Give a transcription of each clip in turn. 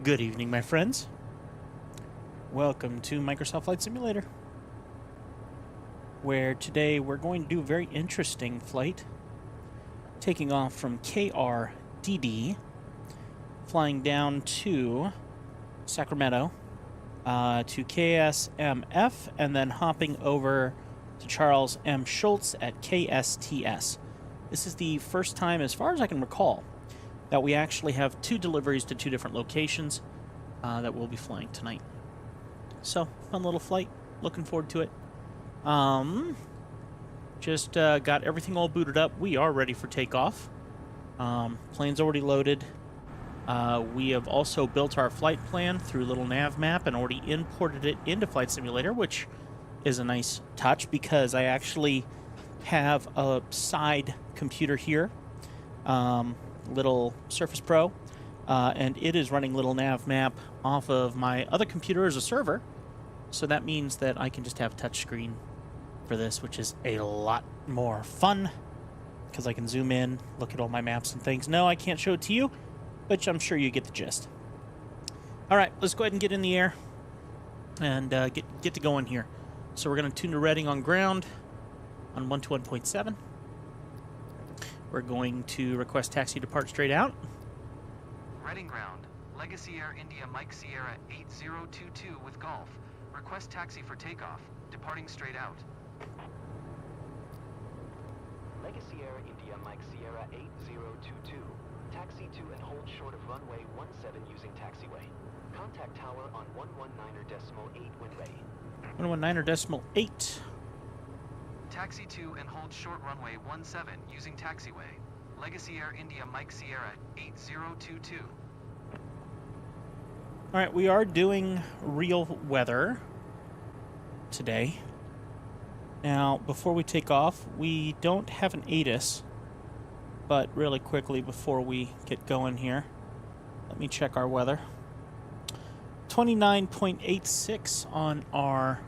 Good evening, my friends. Welcome to Microsoft Flight Simulator, where today we're going to do a very interesting flight, taking off from KRDD, flying down to Sacramento, to KSMF, and then hopping over to Charles M. Schultz at KSTS. This is the first time, as far as I can recall, that we actually have two deliveries to two different locations that we'll be flying tonight. So, fun little flight. Looking forward to it. Just got everything all booted up. We are ready for takeoff. Plane's already loaded. We have also built our flight plan through little nav map and already imported it into Flight Simulator, which is a nice touch because I actually have a side computer here. Little Surface Pro, and it is running little nav map off of my other computer as a server, so that means that I can just have touchscreen for this, which is a lot more fun because I can zoom in, look at all my maps and things. No, I can't show it to you, but I'm sure you get the gist. Alright, let's go ahead and get in the air and get to going here. So we're going to tune to Reading on ground on 121.7. We're going to request taxi depart straight out. Reading ground. Legacy Air India Mike Sierra 8022 with Golf. Request taxi for takeoff. Departing straight out. Legacy Air India Mike Sierra 8022. Taxi to and hold short of runway 17 using taxiway. Contact tower on 119.8 when ready. 119.8. Taxi to and hold short runway 17 using taxiway. Legacy Air India Mike Sierra 8022. Alright, we are doing real weather today. Now, before we take off, we don't have an ATIS, but really quickly before we get going here, let me check our weather. 29.86 on our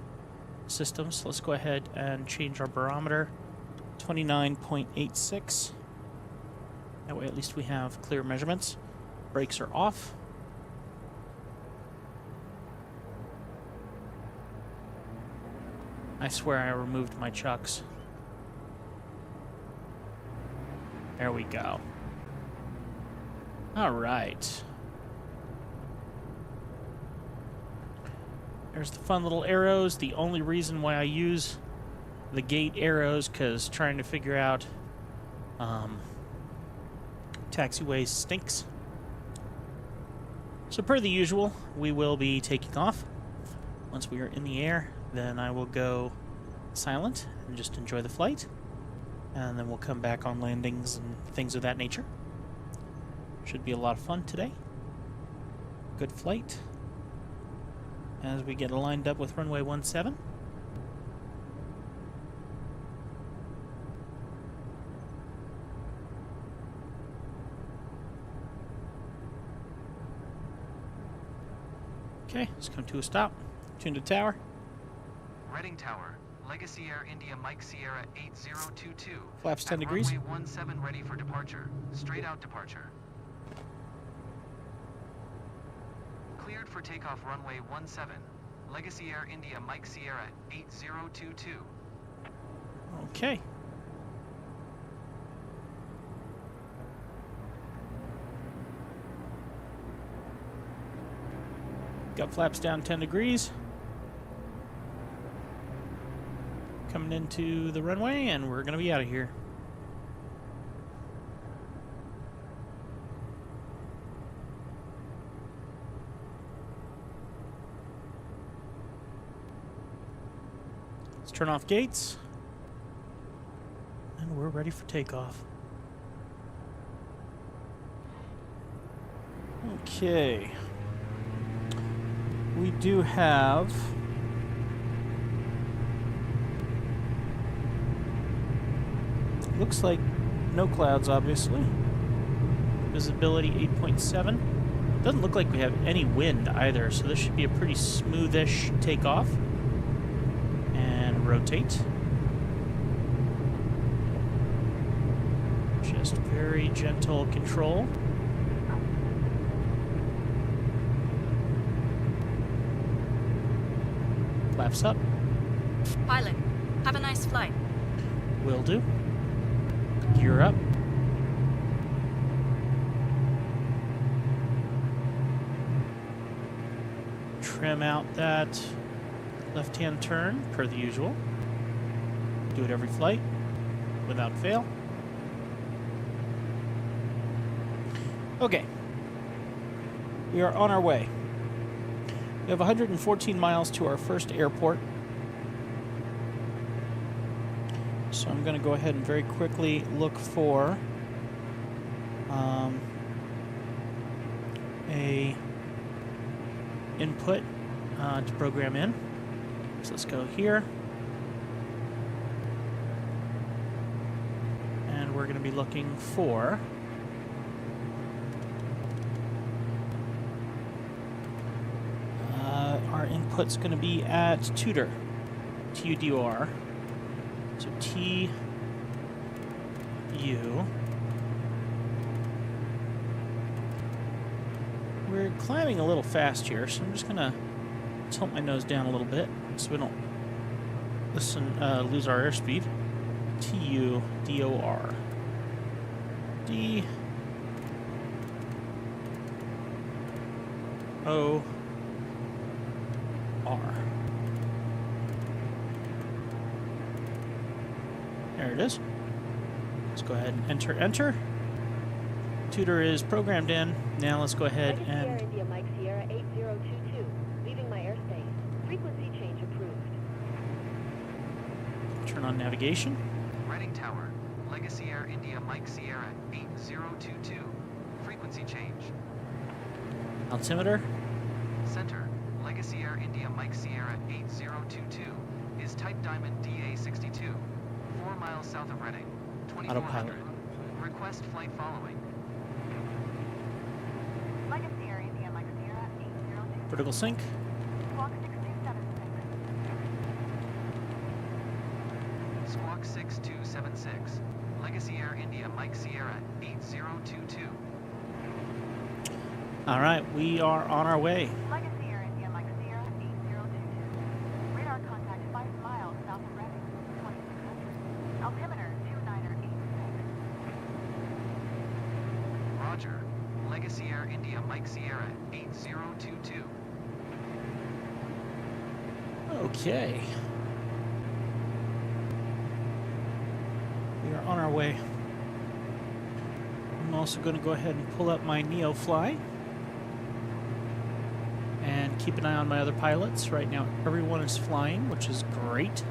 systems. Let's go ahead and change our barometer. 29.86. That way at least we have clear measurements. Brakes are off. I swear I removed my chucks. There we go. All right. There's the fun little arrows. The only reason why I use the gate arrows, because trying to figure out taxiways stinks. So per the usual, we will be taking off. Once we are in the air, then I will go silent and just enjoy the flight. And then we'll come back on landings and things of that nature. Should be a lot of fun today. Good flight as we get lined up with runway 17. Okay, let's come to a stop. Tune to tower. Reading tower. Legacy Air India Mike Sierra 8022. Flaps 10 degrees. Runway 17 ready for departure. Straight out departure. Cleared for takeoff runway 17. Legacy Air India Mike Sierra 8022. Okay. Got flaps down 10 degrees. Coming into the runway, and we're going to be out of here. Let's turn off gates. And we're ready for takeoff. Okay. We do have looks like no clouds, obviously. Visibility 8.7. Doesn't look like we have any wind either, so this should be a pretty smoothish takeoff. And rotate. Just very gentle control. Flaps up. Pilot, have a nice flight. Will do. Gear up. Trim out that left-hand turn, per the usual. Do it every flight, without fail. Okay. We are on our way. We have 114 miles to our first airport. So I'm going to go ahead and very quickly look for a input to program in. So let's go here. And we're going to be looking for our input's going to be at tutor. T-U-D-O-R. So T-U. We're climbing a little fast here, so I'm just going to tilt my nose down a little bit so we don't lose our airspeed. T-U-D-O-R. D-O-R. There it is. Let's go ahead and enter. Tutor is programmed in. Now let's go ahead and... India Mike Sierra 8022, leaving my airspace. Frequency change approved. turn on navigation. Reading Tower, Legacy Air India Mike Sierra 8022. Frequency change. Altimeter. Center, Legacy Air India Mike Sierra 8022 is Type Diamond DA62, 4 miles south of Reading, 2400. Autopilot. Request flight following. Legacy Air India Mike Sierra 8022. Vertical sync. Squawk 6276. Squawk 6276. Legacy Air India Mike Sierra 8022. All right, we are on our way. Legacy Air India Mike Sierra 8022. Radar contact 5 miles south of Reading, 2600. Altimeter 2986. Roger. Legacy Air India Mike Sierra 8022. Okay. We are on our way. I'm also going to go ahead and pull up my NeoFly and keep an eye on my other pilots. Right now, everyone is flying, which is great.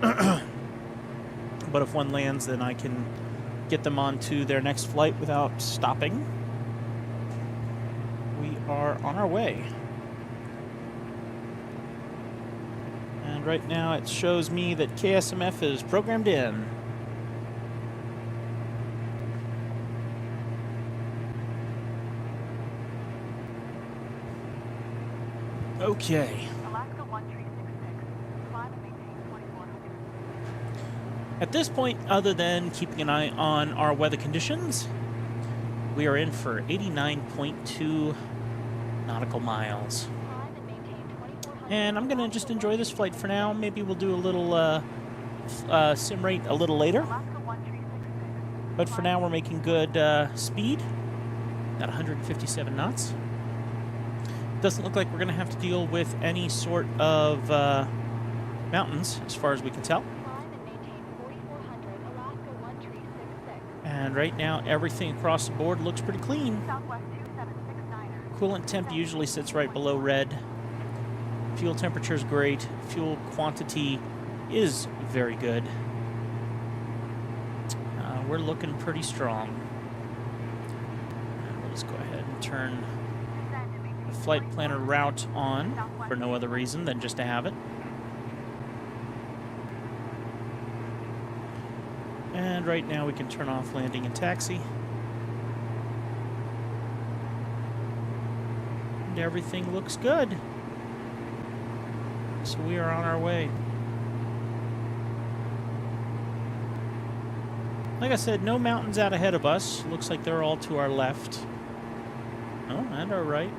But if one lands, then I can get them onto their next flight without stopping. We are on our way. And right now it shows me that KSMF is programmed in. Okay. Alaska 1366. Climb and maintain 2400. At this point, other than keeping an eye on our weather conditions, we are in for 89.2 nautical miles. Climb and maintain 2400. And I'm going to just enjoy this flight for now. Maybe we'll do a little sim rate a little later. Alaska 1366. But for now, we're making good speed at 157 knots. Doesn't look like we're going to have to deal with any sort of mountains, as far as we can tell. Climb and maintain 4400. Alaska 1366. And right now, everything across the board looks pretty clean. Southwest 2769er. Coolant temp usually sits right below red. Fuel temperature is great. Fuel quantity is very good. We're looking pretty strong. We'll just go ahead and turn the flight planner route on for no other reason than just to have it. And right now we can turn off landing and taxi. And everything looks good. So we are on our way. Like I said, no mountains out ahead of us. Looks like they're all to our left. Oh, and our right.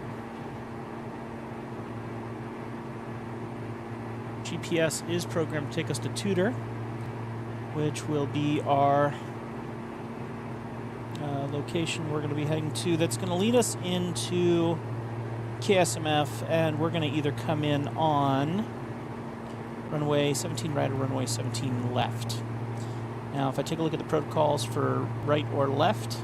GPS is programmed to take us to Tudor, which will be our location we're going to be heading to. That's going to lead us into KSMF, and we're going to either come in on runway 17 right or runway 17 left. Now, if I take a look at the protocols for right or left,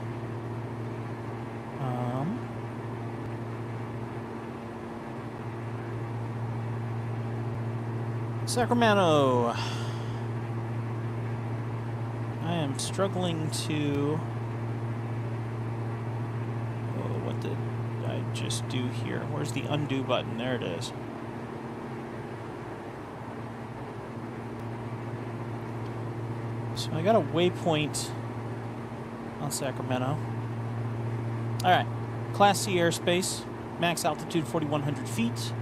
Sacramento. I am struggling to... Oh, what did I just do here? Where's the undo button? There it is. So I got a waypoint on Sacramento. Alright, Class C airspace, max altitude 4,100 feet.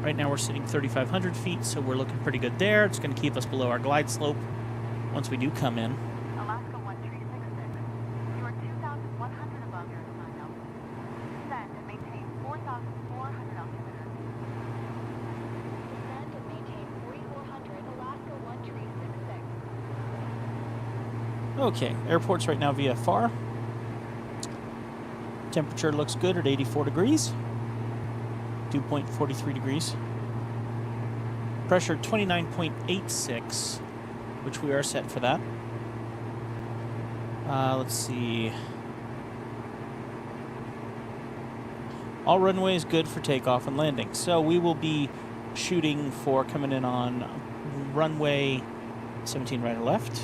Right now we're sitting 3,500 feet, so we're looking pretty good there. It's going to keep us below our glide slope once we do come in. Alaska 1366. You are 2,100 above your assigned altitude. Descend and maintain 4,400 altimeter. Descend and maintain 4,400, Alaska 1366. Okay, airport's right now VFR. Temperature looks good at 84 degrees. Dew point 43 degrees. Pressure 29.86, which we are set for that. Let's see. All runways good for takeoff and landing. So we will be shooting for coming in on runway 17 right or left,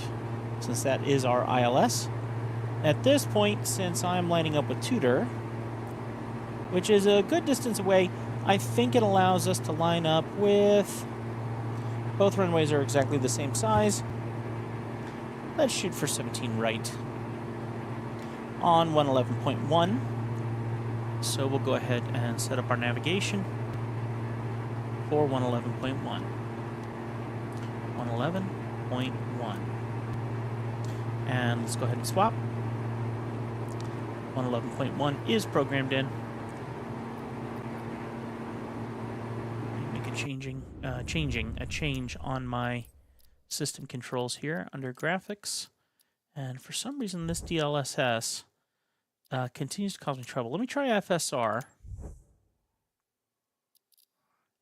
since that is our ILS. At this point, since I'm lining up with Tudor, which is a good distance away, I think it allows us to line up with... Both runways are exactly the same size. Let's shoot for 17 right on 111.1. So we'll go ahead and set up our navigation for 111.1. 111.1. And let's go ahead and swap. 111.1 is programmed in. Make a change on my system controls here under graphics. And for some reason this DLSS continues to cause me trouble. Let me try FSR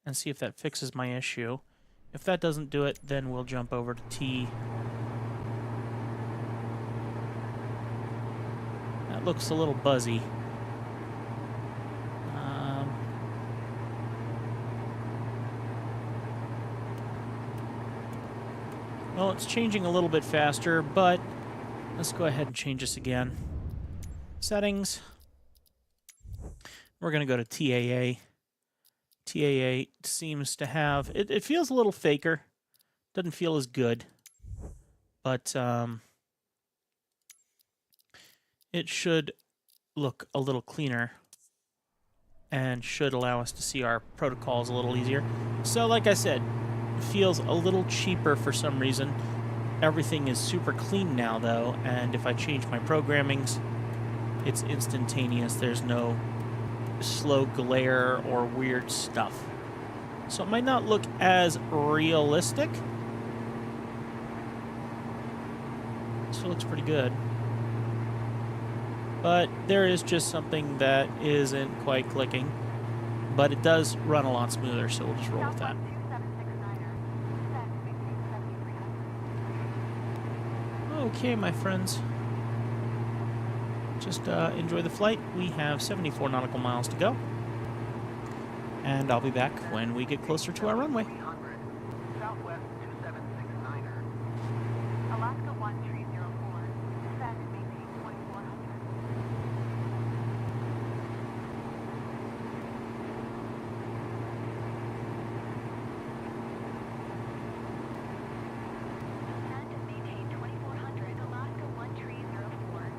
and see if that fixes my issue. If that doesn't do it, then we'll jump over to T. That looks a little buzzy. Well, it's changing a little bit faster, but let's go ahead and change this again. Settings. We're going to go to TAA. TAA seems to have... It feels a little faker. Doesn't feel as good. But it should look a little cleaner and should allow us to see our protocols a little easier. So, like I said, it feels a little cheaper for some reason. Everything is super clean now, though, and if I change my programmings, it's instantaneous. There's no slow glare or weird stuff. So it might not look as realistic. Still looks pretty good. But there is just something that isn't quite clicking. But it does run a lot smoother, so we'll just roll with that. Okay, my friends. Just enjoy the flight. We have 74 nautical miles to go. And I'll be back when we get closer to our runway. Southwest 2769er. Alaska 1304. Descend and maintain 2400. Descend and maintain 2400, Alaska 1304.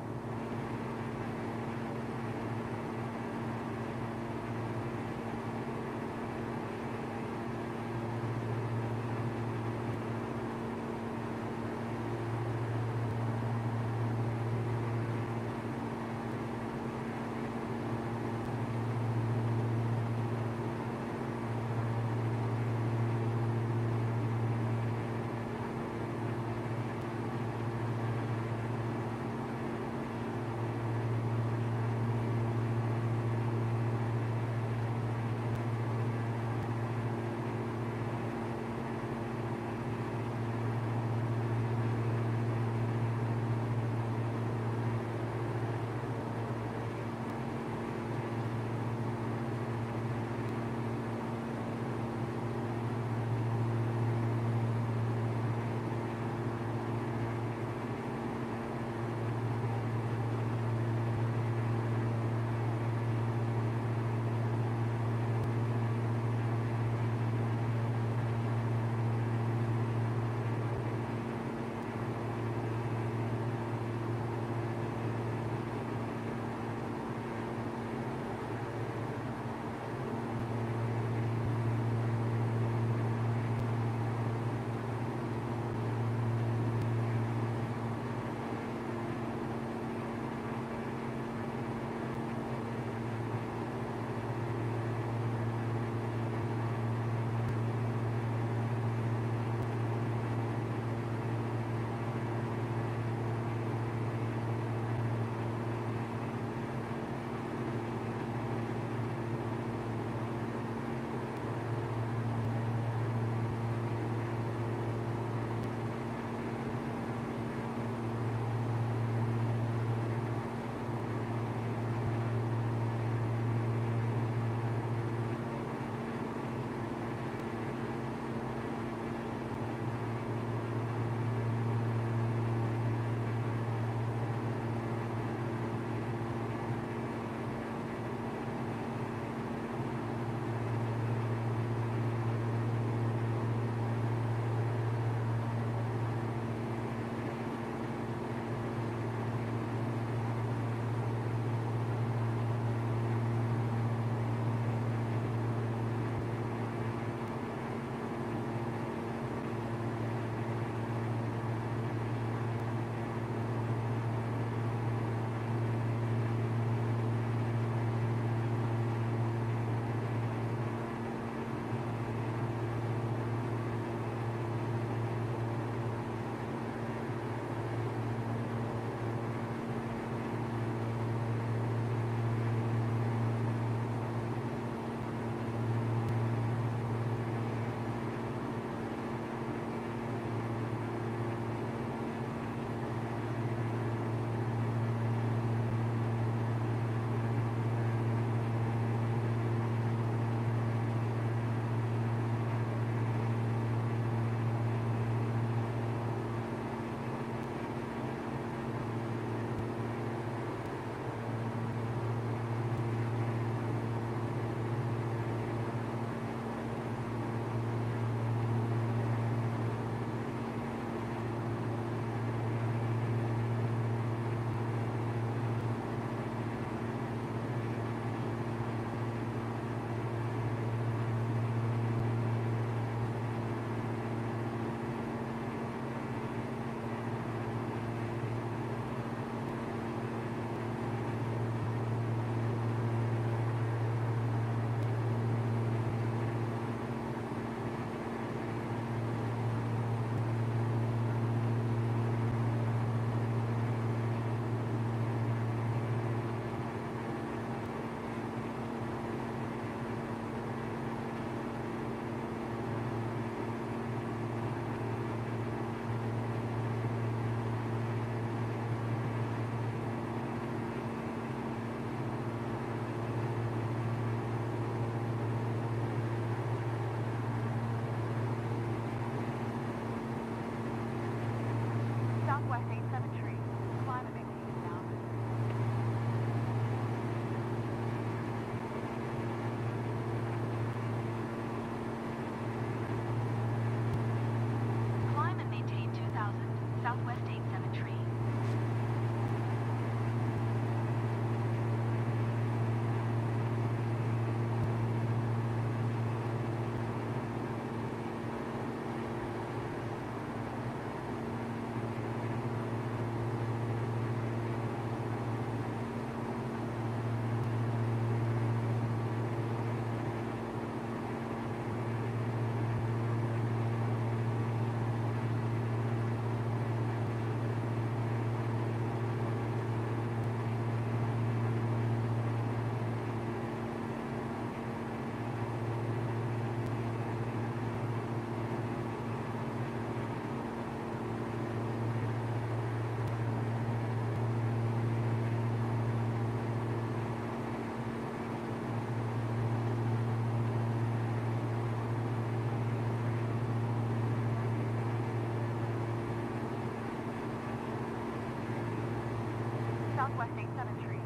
Southwest 87 tree.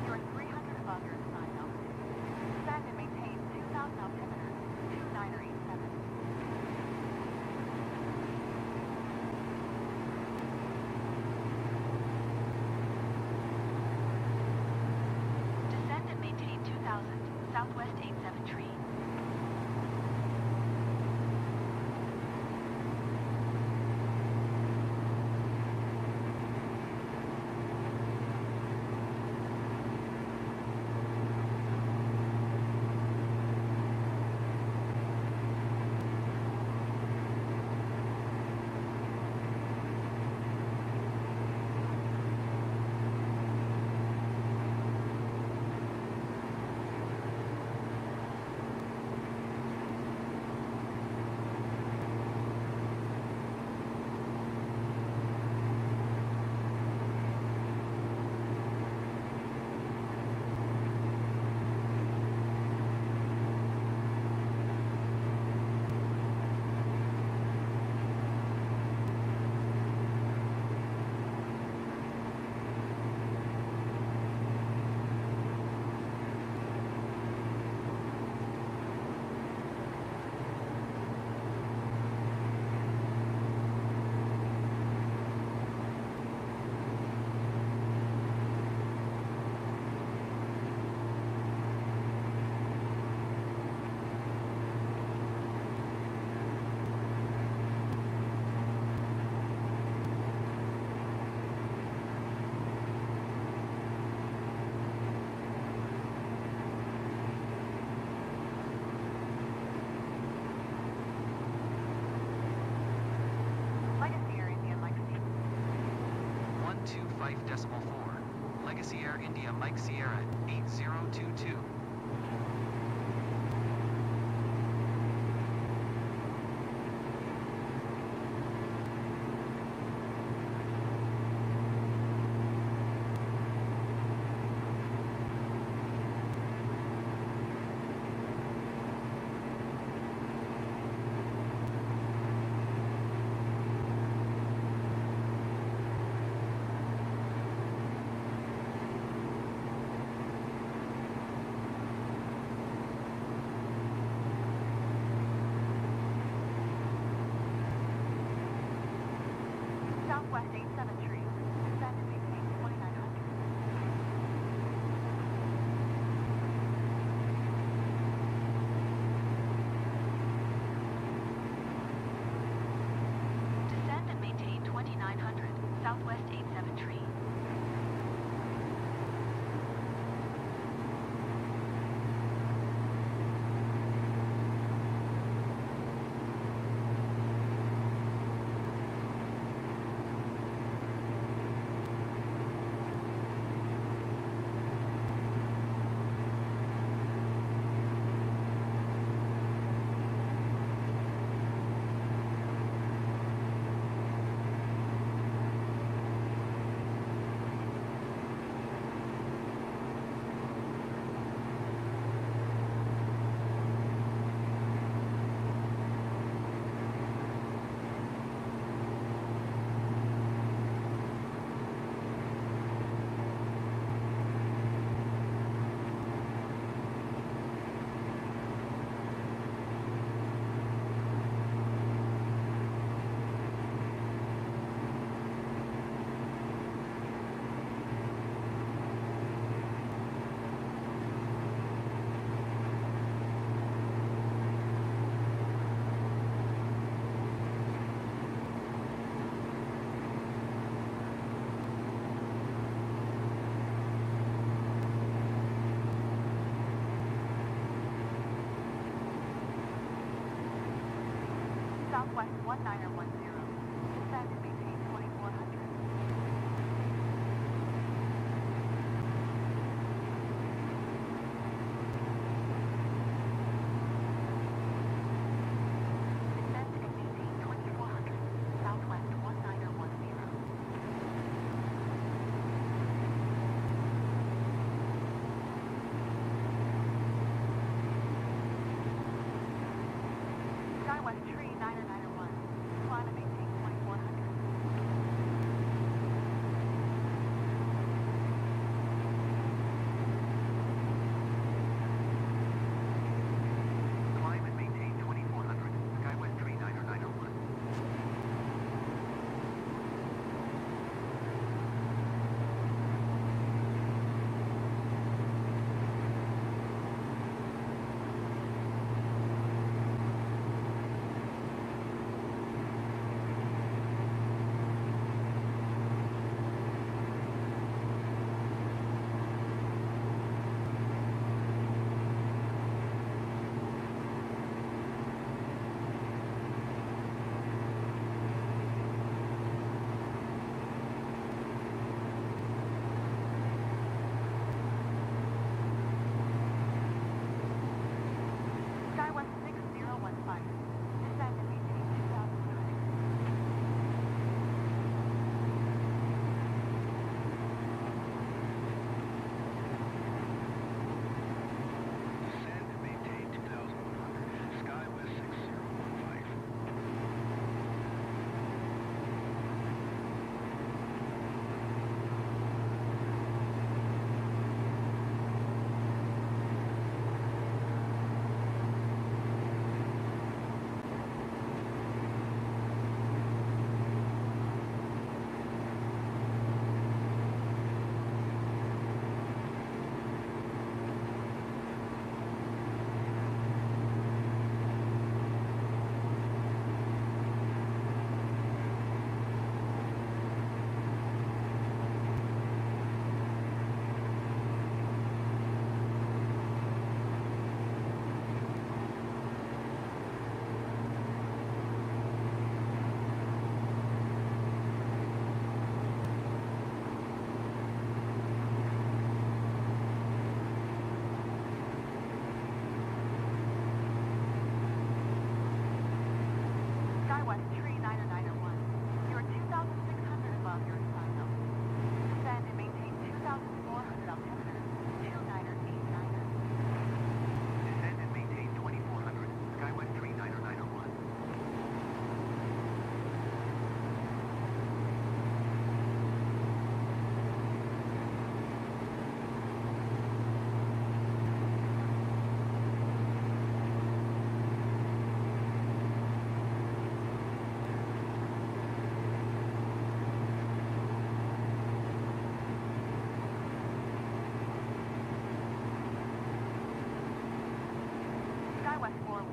You are 300 above your assigned altitude. Descend and maintain 2,000 altimeter, 2987. Descend and maintain 2000. Southwest 87 tree. Legacy Air India Legacy. 125.4. Legacy Air India Mike Sierra 8022. Southwest 87 tree. Descend and maintain 2900. Descend and maintain 2900. Southwest 87 tree. Southwest 1910. Descend and maintain 2400. Descend and maintain 2400. Southwest 1910. Skywest tree 9901. Climate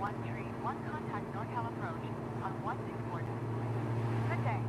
1 contact NorCal approach on 164 decimal 8. Good day.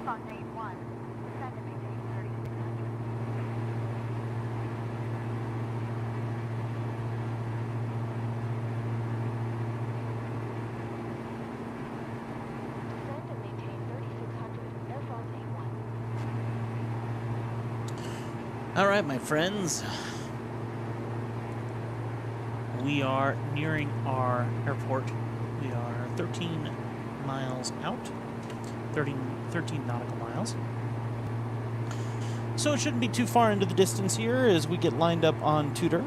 Fox 8-1. Descend and maintain 3600. Descend and maintain 3600. Air Fox 8-1. All right, my friends. We are nearing our airport. We are 13 miles out, 13 nautical miles. So it shouldn't be too far into the distance here as we get lined up on Tudor.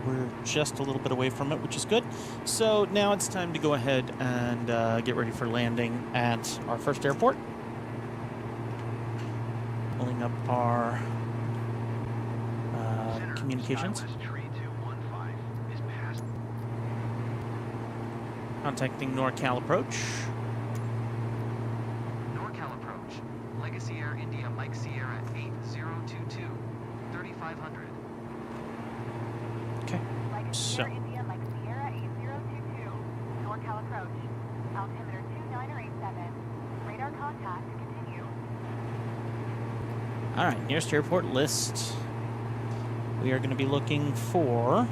We're just a little bit away from it, which is good. So now it's time to go ahead and get ready for landing at our first airport. Pulling up our communications. Contacting NorCal approach. NorCal approach. Legacy Air India Mike Sierra 8022. 3500. Okay. Legacy So, Air India Mike Sierra 8022. NorCal approach. Altimeter 2987. Radar contact. Continue. all right, nearest airport list. We are going to be looking for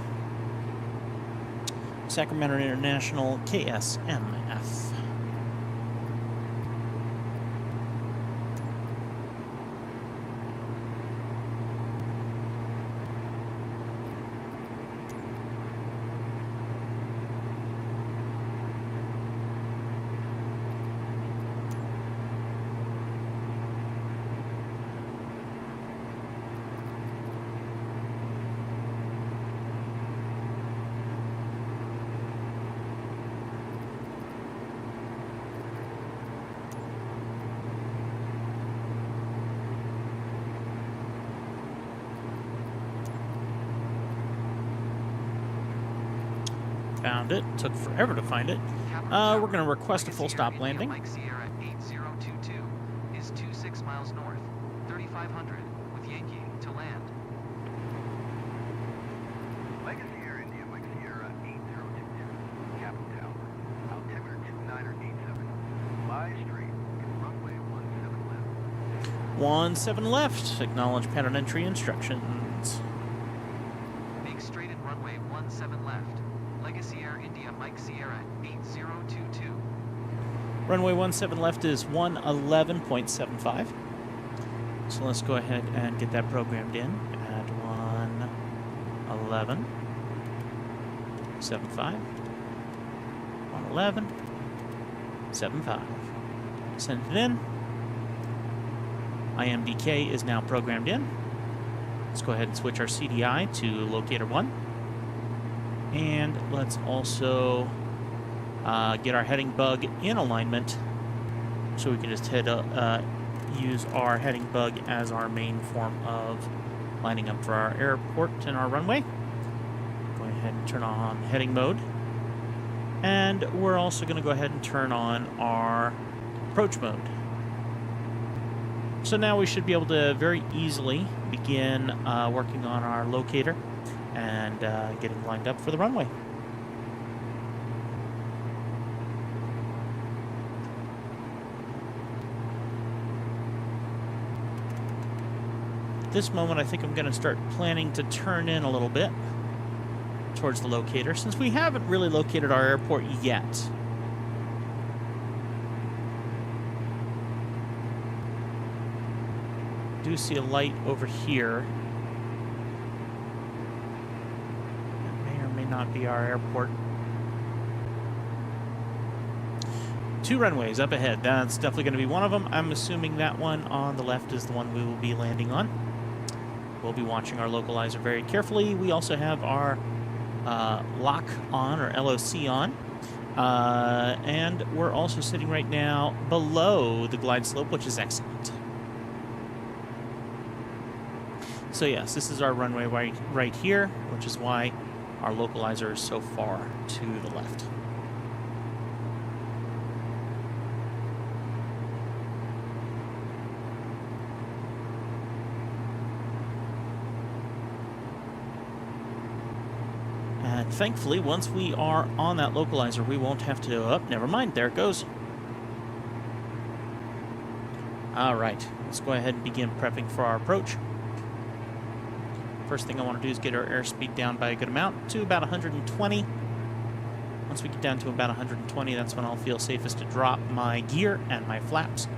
Sacramento International KSMF. Found it. Took forever to find it. We're going to request a full stop landing. Mike Sierra 8022 is 26 miles north, 3500 with Yankee to land. Legacy Air India Mike Sierra 8022. Captain Tower. Altimeter 2987. Fly straight. Runway 17 left. 17 left. Acknowledge pattern entry instructions. Make straight and runway 17 left. Legacy Air India Mike Sierra 8022. Runway 17 left is 111.75. So let's go ahead and get that programmed in at 111.75. 111.75. Send it in. IMDK is now programmed in. Let's go ahead and switch our CDI to locator 1. And let's also get our heading bug in alignment so we can just use our heading bug as our main form of lining up for our airport and our runway. Go ahead and turn on heading mode. And we're also going to go ahead and turn on our approach mode. So now we should be able to very easily begin working on our locator and getting lined up for the runway. At this moment, I think I'm going to start planning to turn in a little bit towards the locator, since we haven't really located our airport yet. I do see a light over here. Not be our airport. 2 runways up ahead. That's definitely going to be one of them. I'm assuming that one on the left is the one we will be landing on. We'll be watching our localizer very carefully. We also have our lock on, or LOC on. And we're also sitting right now below the glide slope, which is excellent. So yes, this is our runway right here, which is why our localizer is so far to the left. At Thankfully, once we are on that localizer, we won't have to... Oh, never mind. There it goes. All right. Let's go ahead and begin prepping for our approach. First thing I want to do is get our airspeed down by a good amount to about 120. Once we get down to about 120, that's when I'll feel safest to drop my gear and my flaps.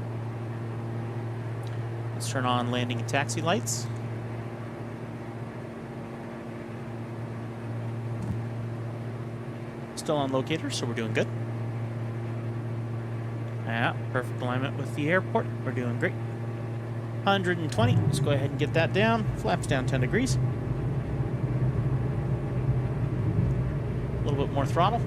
Let's turn on landing and taxi lights. Still on locator, so we're doing good. Yeah, perfect alignment with the airport. We're doing great. 120. Let's go ahead and get that down. Flaps down 10 degrees. A little bit more throttle.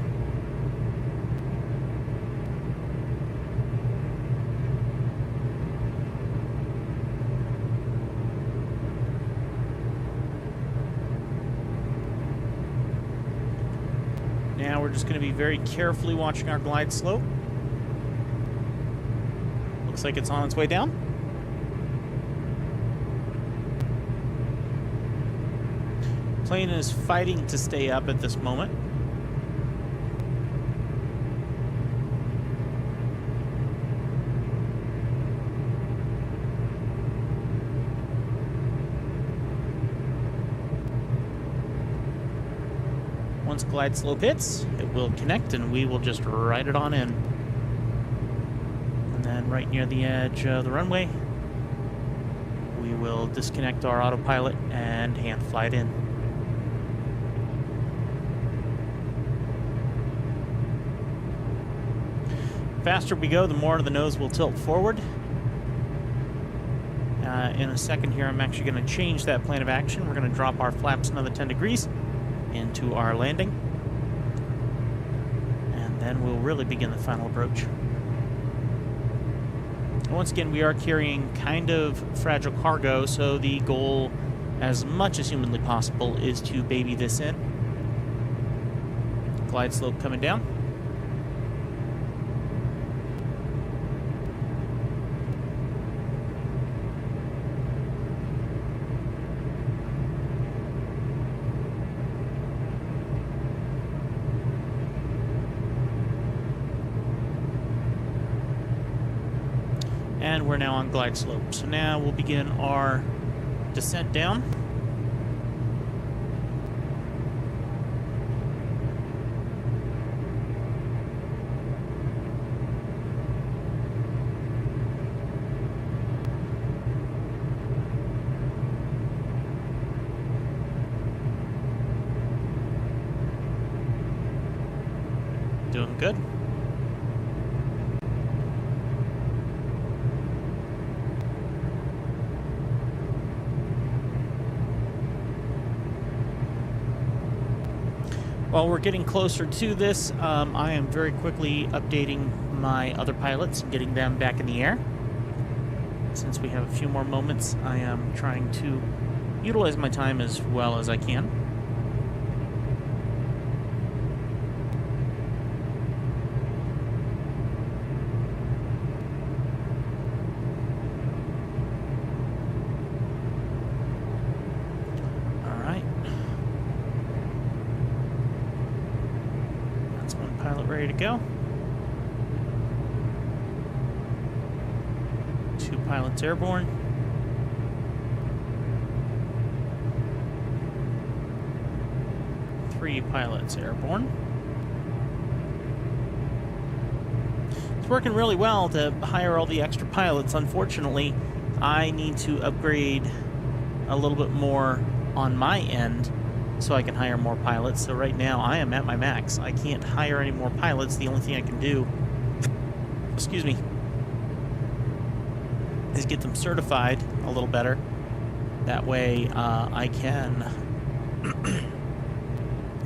Now we're just going to be very carefully watching our glide slope. Looks like it's on its way down. Plane is fighting to stay up at this moment. Once glide slope hits, it will connect and we will just ride it on in. And then right near the edge of the runway, we will disconnect our autopilot and hand fly it in. The faster we go, the more the nose will tilt forward. In a second here, I'm actually going to change that plan of action. We're going to drop our flaps another 10 degrees into our landing. And then we'll really begin the final approach. Once again, we are carrying kind of fragile cargo, so the goal, as much as humanly possible, is to baby this in. Glide slope coming down. And we're now on glide slope. So now we'll begin our descent down. Doing good. While we're getting closer to this, I am very quickly updating my other pilots and getting them back in the air. Since we have a few more moments, I am trying to utilize my time as well as I can. Ready to go. 2 pilots airborne. Three pilots airborne. It's working really well to hire all the extra pilots. Unfortunately, I need to upgrade a little bit more on my end so I can hire more pilots. So right now I am at my max. I can't hire any more pilots. The only thing I can do, excuse me, is get them certified a little better. That way I can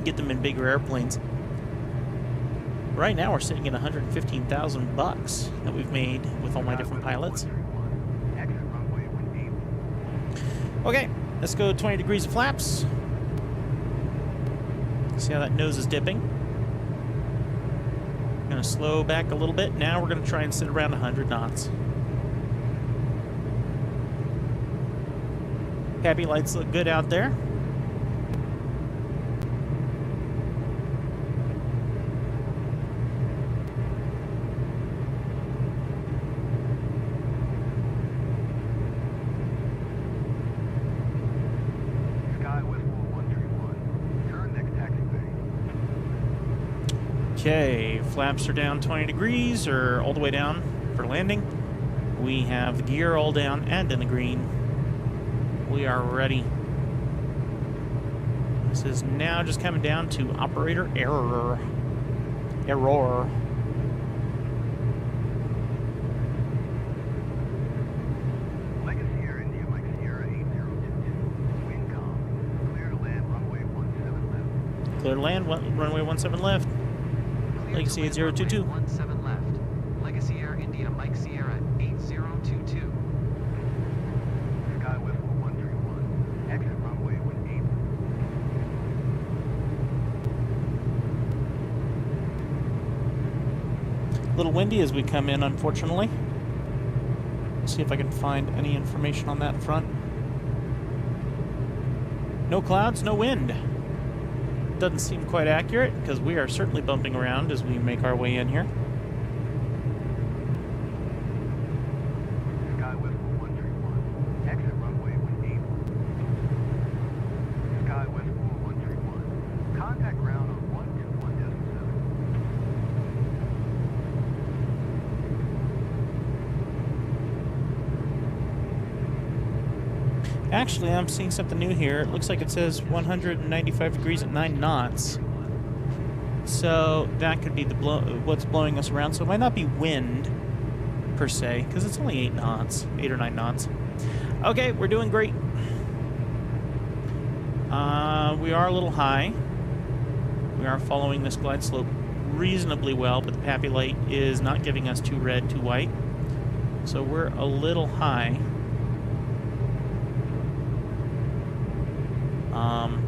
get them in bigger airplanes. Right now we're sitting at $115,000 that we've made with all my different pilots. Okay, let's go 20 degrees of flaps. See how that nose is dipping. Gonna slow back a little bit. Now we're gonna try and sit around 100 knots. Cabby lights look good out there. Okay, flaps are down 20 degrees, or all the way down for landing. We have the gear all down and in the green. We are ready. This is now just coming down to operator error. Error. Legacy Air India Mike Sierra 8022. Wind calm. Clear to land runway 17 left. Clear to land, runway 17 left. Legacy 8022. 17 left. Legacy Air India Mike Sierra 8022. Skywest 131. Exit runway when able. A little windy as we come in, unfortunately. See if I can find any information on that front. No clouds, no wind. Doesn't seem quite accurate because we are certainly bumping around as we make our way in here. Skywest 131. Exit runway when able. Skywest 4131. Contact ground on 121.7. Actually, I'm seeing something new here. It looks like it says 195 degrees at 9 knots. So that could be the what's blowing us around. So it might not be wind, per se, because it's only 8 knots. 8 or 9 knots. Okay, we're doing great. We are a little high. We are following this glide slope reasonably well, but the PAPI light is not giving us too red, too white. So we're a little high.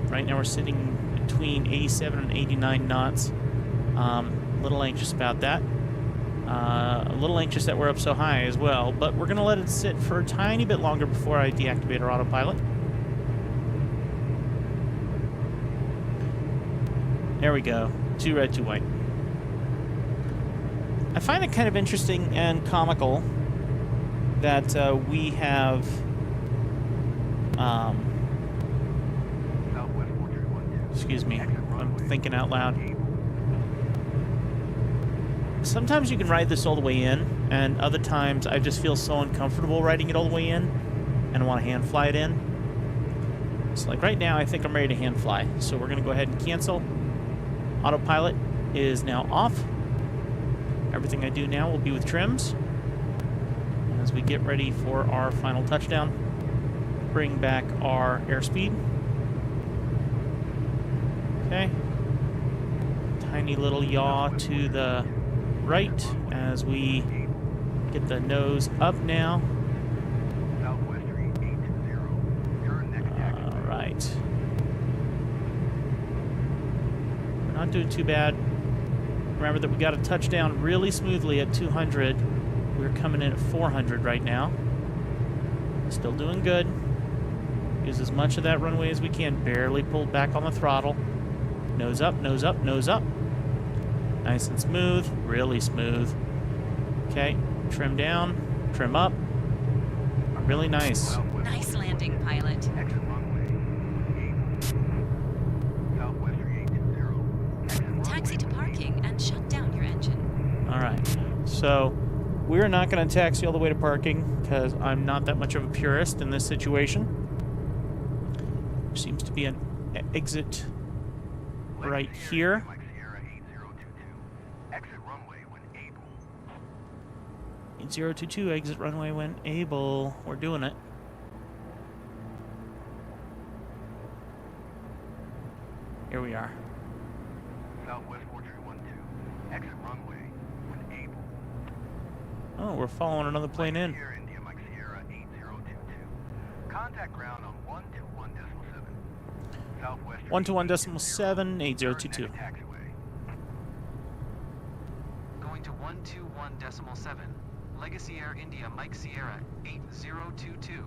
Right now we're sitting between 87 and 89 knots. A little anxious about that. A little anxious that we're up so high as well, but we're going to let it sit for a tiny bit longer before I deactivate our autopilot. There we go. Too red, too white. I find it kind of interesting and comical that we have... excuse me, I'm thinking out loud. Sometimes you can ride this all the way in, and other times I just feel so uncomfortable riding it all the way in, and I want to hand fly it in. So like right now, I think I'm ready to hand fly. So we're going to go ahead and cancel. Autopilot is now off. Everything I do now will be with trims. As we get ready for our final touchdown, bring back our airspeed. Okay. Tiny little yaw to the right as we get the nose up now. Alright. We're not doing too bad. Remember that we got a touchdown really smoothly at 200. We're coming in at 400 right now. Still doing good. Use as much of that runway as we can. Barely pulled back on the throttle. Nose up, nose up, nose up. Nice and smooth, really smooth. Okay, trim down, trim up. Really nice. Nice landing, pilot. Taxi to parking and shut down your engine. Alright, so we're not going to taxi all the way to parking because I'm not that much of a purist in this situation. There seems to be an exit right here. 8022, exit runway when able. We're doing it. Here we are. Southwest 4312. Exit runway when able. Oh, we're following another plane in. Air India Mike Sierra 8022. Contact ground on 121.7. Southwest 121.7, 8022. Going to 121.7. Legacy Air India Mike Sierra 8022.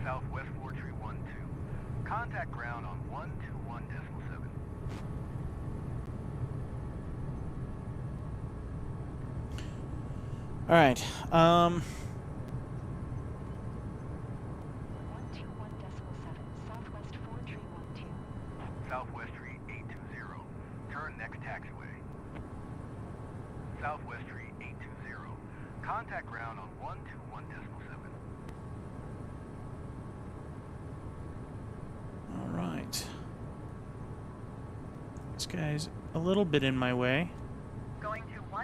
Southwest 4312. Contact ground on 121.7. All right. 121.7, Southwest 4312. Southwest 3820. Turn next taxi. This guy's a little bit in my way. Going to 121.7.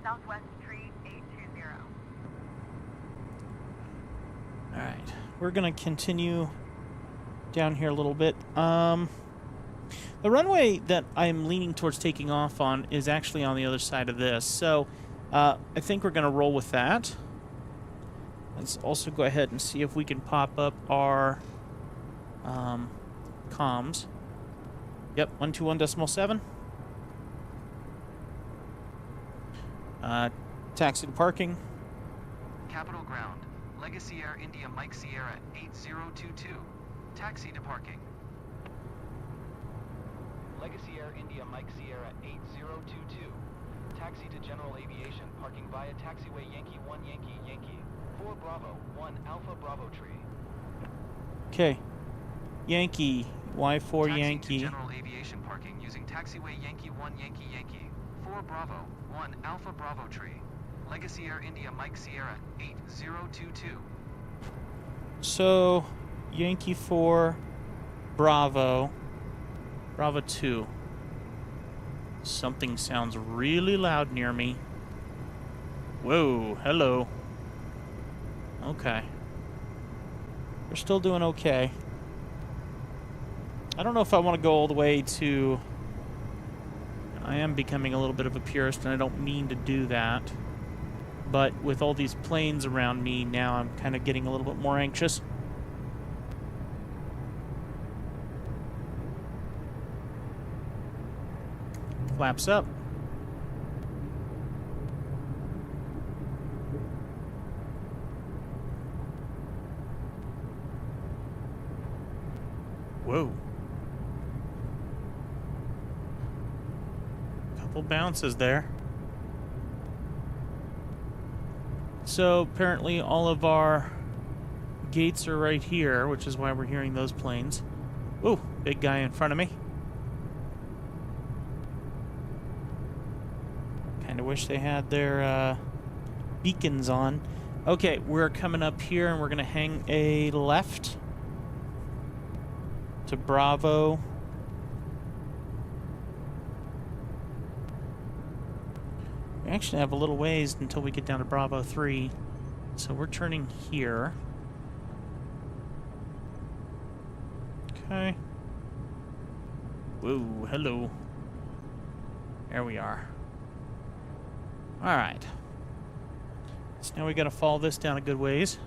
Southwest tree 820. Alright, we're going to continue down here a little bit. The runway that I'm leaning towards taking off on is actually on the other side of this, so I think we're going to roll with that. Let's also go ahead and see if we can pop up our comms. Yep, 121.7. Taxi to parking. Capital Ground, Legacy Air India Mike Sierra 8022. Taxi to parking. Legacy Air India Mike Sierra 8022. Taxi to General Aviation, parking via taxiway Yankee 1 Yankee Yankee. 4 Bravo, 1 Alpha Bravo tree. Okay. Yankee, Y4 Taxi Yankee. to General Aviation parking using taxiway Yankee 1 Yankee Yankee. 4 Bravo, 1 Alpha Bravo tree. Legacy Air India Mike Sierra 8022. So, Yankee 4, Bravo, Bravo 2. Something sounds really loud near me. Whoa, hello. Okay. We're still doing okay. I don't know if I want to go all the way to... I am becoming a little bit of a purist, and I don't mean to do that. But with all these planes around me now, I'm kind of getting a little bit more anxious. Flaps up. Whoa. Couple bounces there. So apparently all of our gates are right here, which is why we're hearing those planes. Ooh, big guy in front of me. Kind of wish they had their beacons on. Okay, we're coming up here and we're going to hang a left to Bravo. We actually have a little ways until we get down to Bravo 3. So we're turning here. Okay. Whoa, hello. There we are. Alright. So now we gotta follow this down a good ways.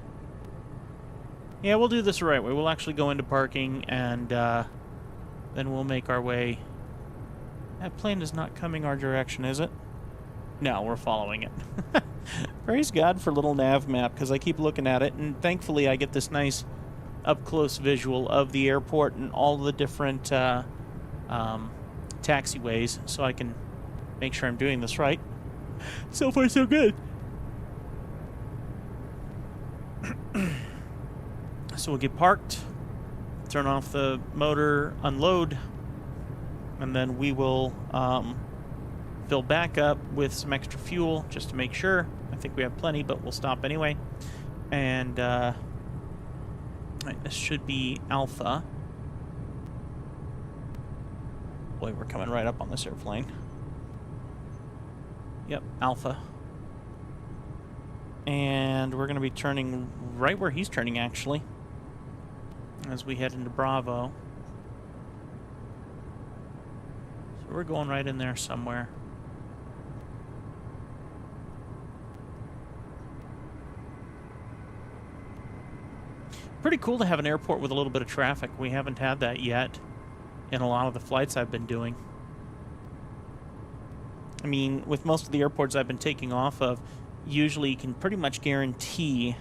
Yeah, we'll do this the right way. We'll actually go into parking and then we'll make our way. That plane is not coming our direction, is it? No, we're following it. Praise God for little nav map, because I keep looking at it, and thankfully I get this nice up-close visual of the airport and all the different taxiways, so I can make sure I'm doing this right. So far, so good. So we'll get parked, turn off the motor, unload, and then we will fill back up with some extra fuel just to make sure. I think we have plenty, but we'll stop anyway. And right, this should be Alpha. Boy, we're coming right up on this airplane. Yep, Alpha. And we're going to be turning right where he's turning, actually, as we head into Bravo. So we're going right in there somewhere. Pretty cool to have an airport with a little bit of traffic. We haven't had that yet in a lot of the flights I've been doing. I mean, with most of the airports I've been taking off of, usually you can pretty much guarantee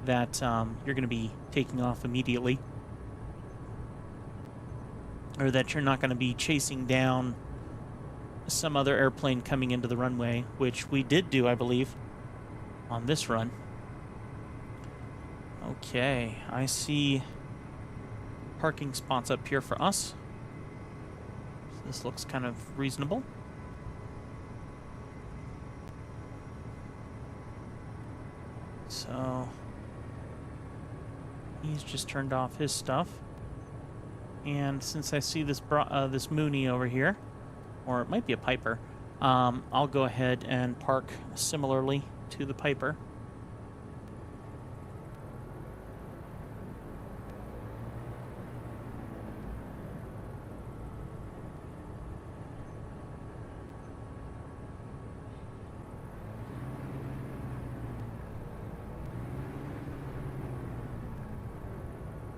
that you're going to be taking off immediately. Or that you're not going to be chasing down some other airplane coming into the runway, which we did do, I believe, on this run. Okay, I see parking spots up here for us. So this looks kind of reasonable. So he's just turned off his stuff. And since I see this this Mooney over here, or it might be a Piper, I'll go ahead and park similarly to the Piper.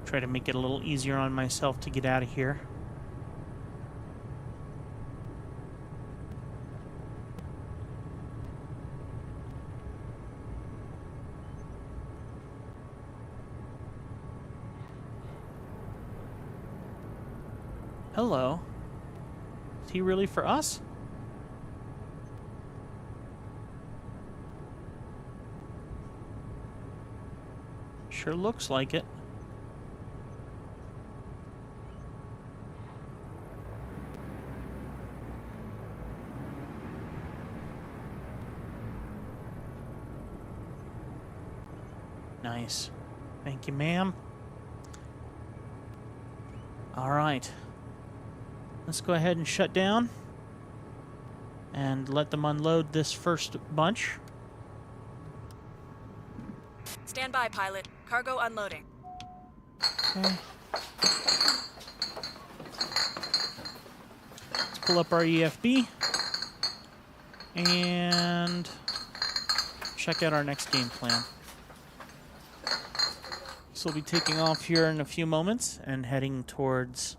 Try to make it a little easier on myself to get out of here. Hello. Is he really for us? Sure looks like it. Nice. Thank you, ma'am. All right. Let's go ahead and shut down and let them unload this first bunch. Stand by, pilot. Cargo unloading. Okay. Let's pull up our EFB and check out our next game plan. So we'll be taking off here in a few moments and heading towards...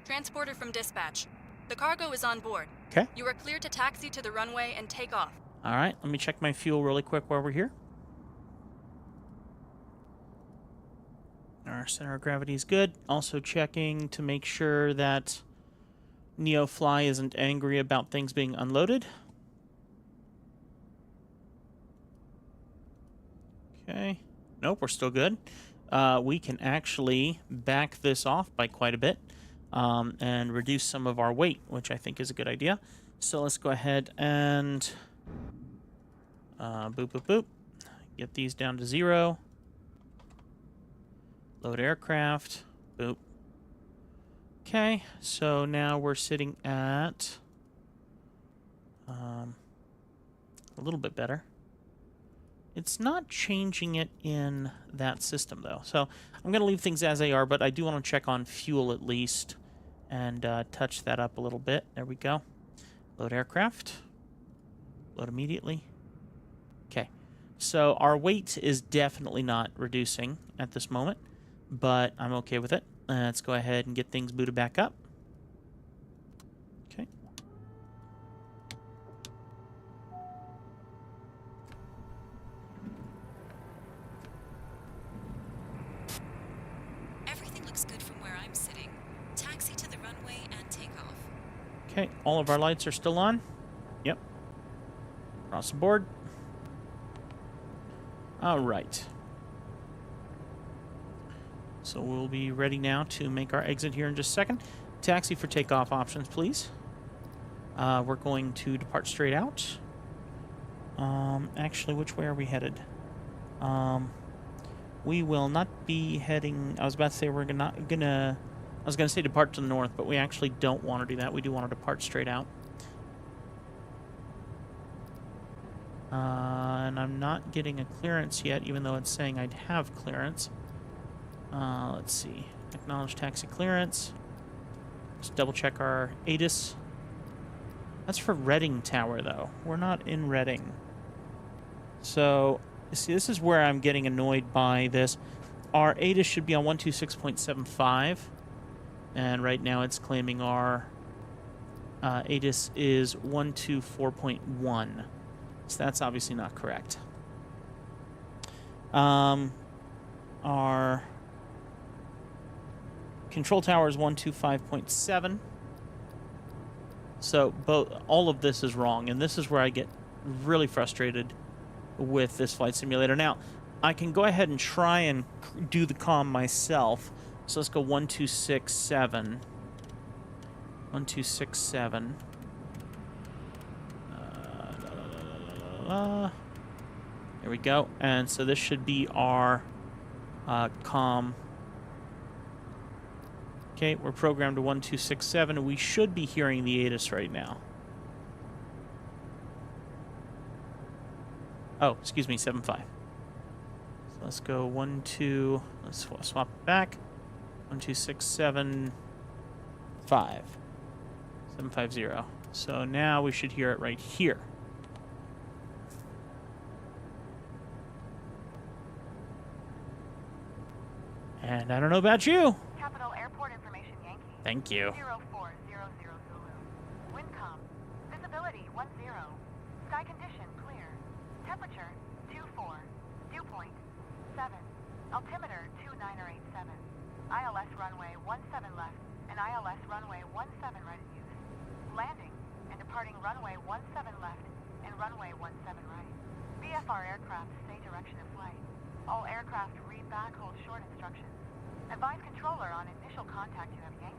Transporter from dispatch. The cargo is on board. Okay. You are clear to taxi to the runway and take off. All right, let me check my fuel really quick while we're here. Our center of gravity is good. Also checking to make sure that NeoFly isn't angry about things being unloaded. Okay. Nope, we're still good. We can actually back this off by quite a bit and reduce some of our weight, which I think is a good idea. So let's go ahead and boop, boop, boop. Get these down to 0. Load aircraft. Boop. Okay, so now we're sitting at a little bit better. It's not changing it in that system, though. So I'm going to leave things as they are, but I do want to check on fuel at least and touch that up a little bit. There we go. Load aircraft. Load immediately. Okay. So our weight is definitely not reducing at this moment, but I'm okay with it. Let's go ahead and get things booted back up. Okay. Everything looks good from where I'm sitting. Taxi to the runway and take off. Okay, all of our lights are still on. Yep. Across the board. All right. So we'll be ready now to make our exit here in just a second. Taxi for takeoff options, please. We're going to depart straight out. Actually, which way are we headed? We will not be heading... I was about to say we're not gonna... I was gonna say depart to the north, but we actually don't want to do that. We do want to depart straight out. And I'm not getting a clearance yet, even though it's saying I'd have clearance. Let's see. Acknowledge taxi clearance. Just double check our ATIS. That's for Reading Tower, though. We're not in Reading. So, see, this is where I'm getting annoyed by this. Our ATIS should be on 126.75. And right now it's claiming our ATIS is 124.1. So that's obviously not correct. Our control tower is 125.7. So all of this is wrong, and this is where I get really frustrated with this flight simulator. Now, I can go ahead and try and do the comm myself. So let's go 1267. 1267. There we go. And so this should be our comm Okay, we're programmed to 1267. We should be hearing the ATIS right now. Oh, excuse me, 75. So let's go 12. Let's swap it back. 12675. 750. So now we should hear it right here. And I don't know about you. Capital Airport information, Yankee. Thank you. 0400 Zulu. Windcom. Visibility 10. Sky condition clear. Temperature 24. Dew point 7. Altimeter 2987. ILS runway 17 left and ILS runway 17 right in use. Landing and departing runway 17 left and runway 17 right. VFR aircraft stay direction of flight. All aircraft read back, hold short instructions. Advise controller on initial contact you have Yankee.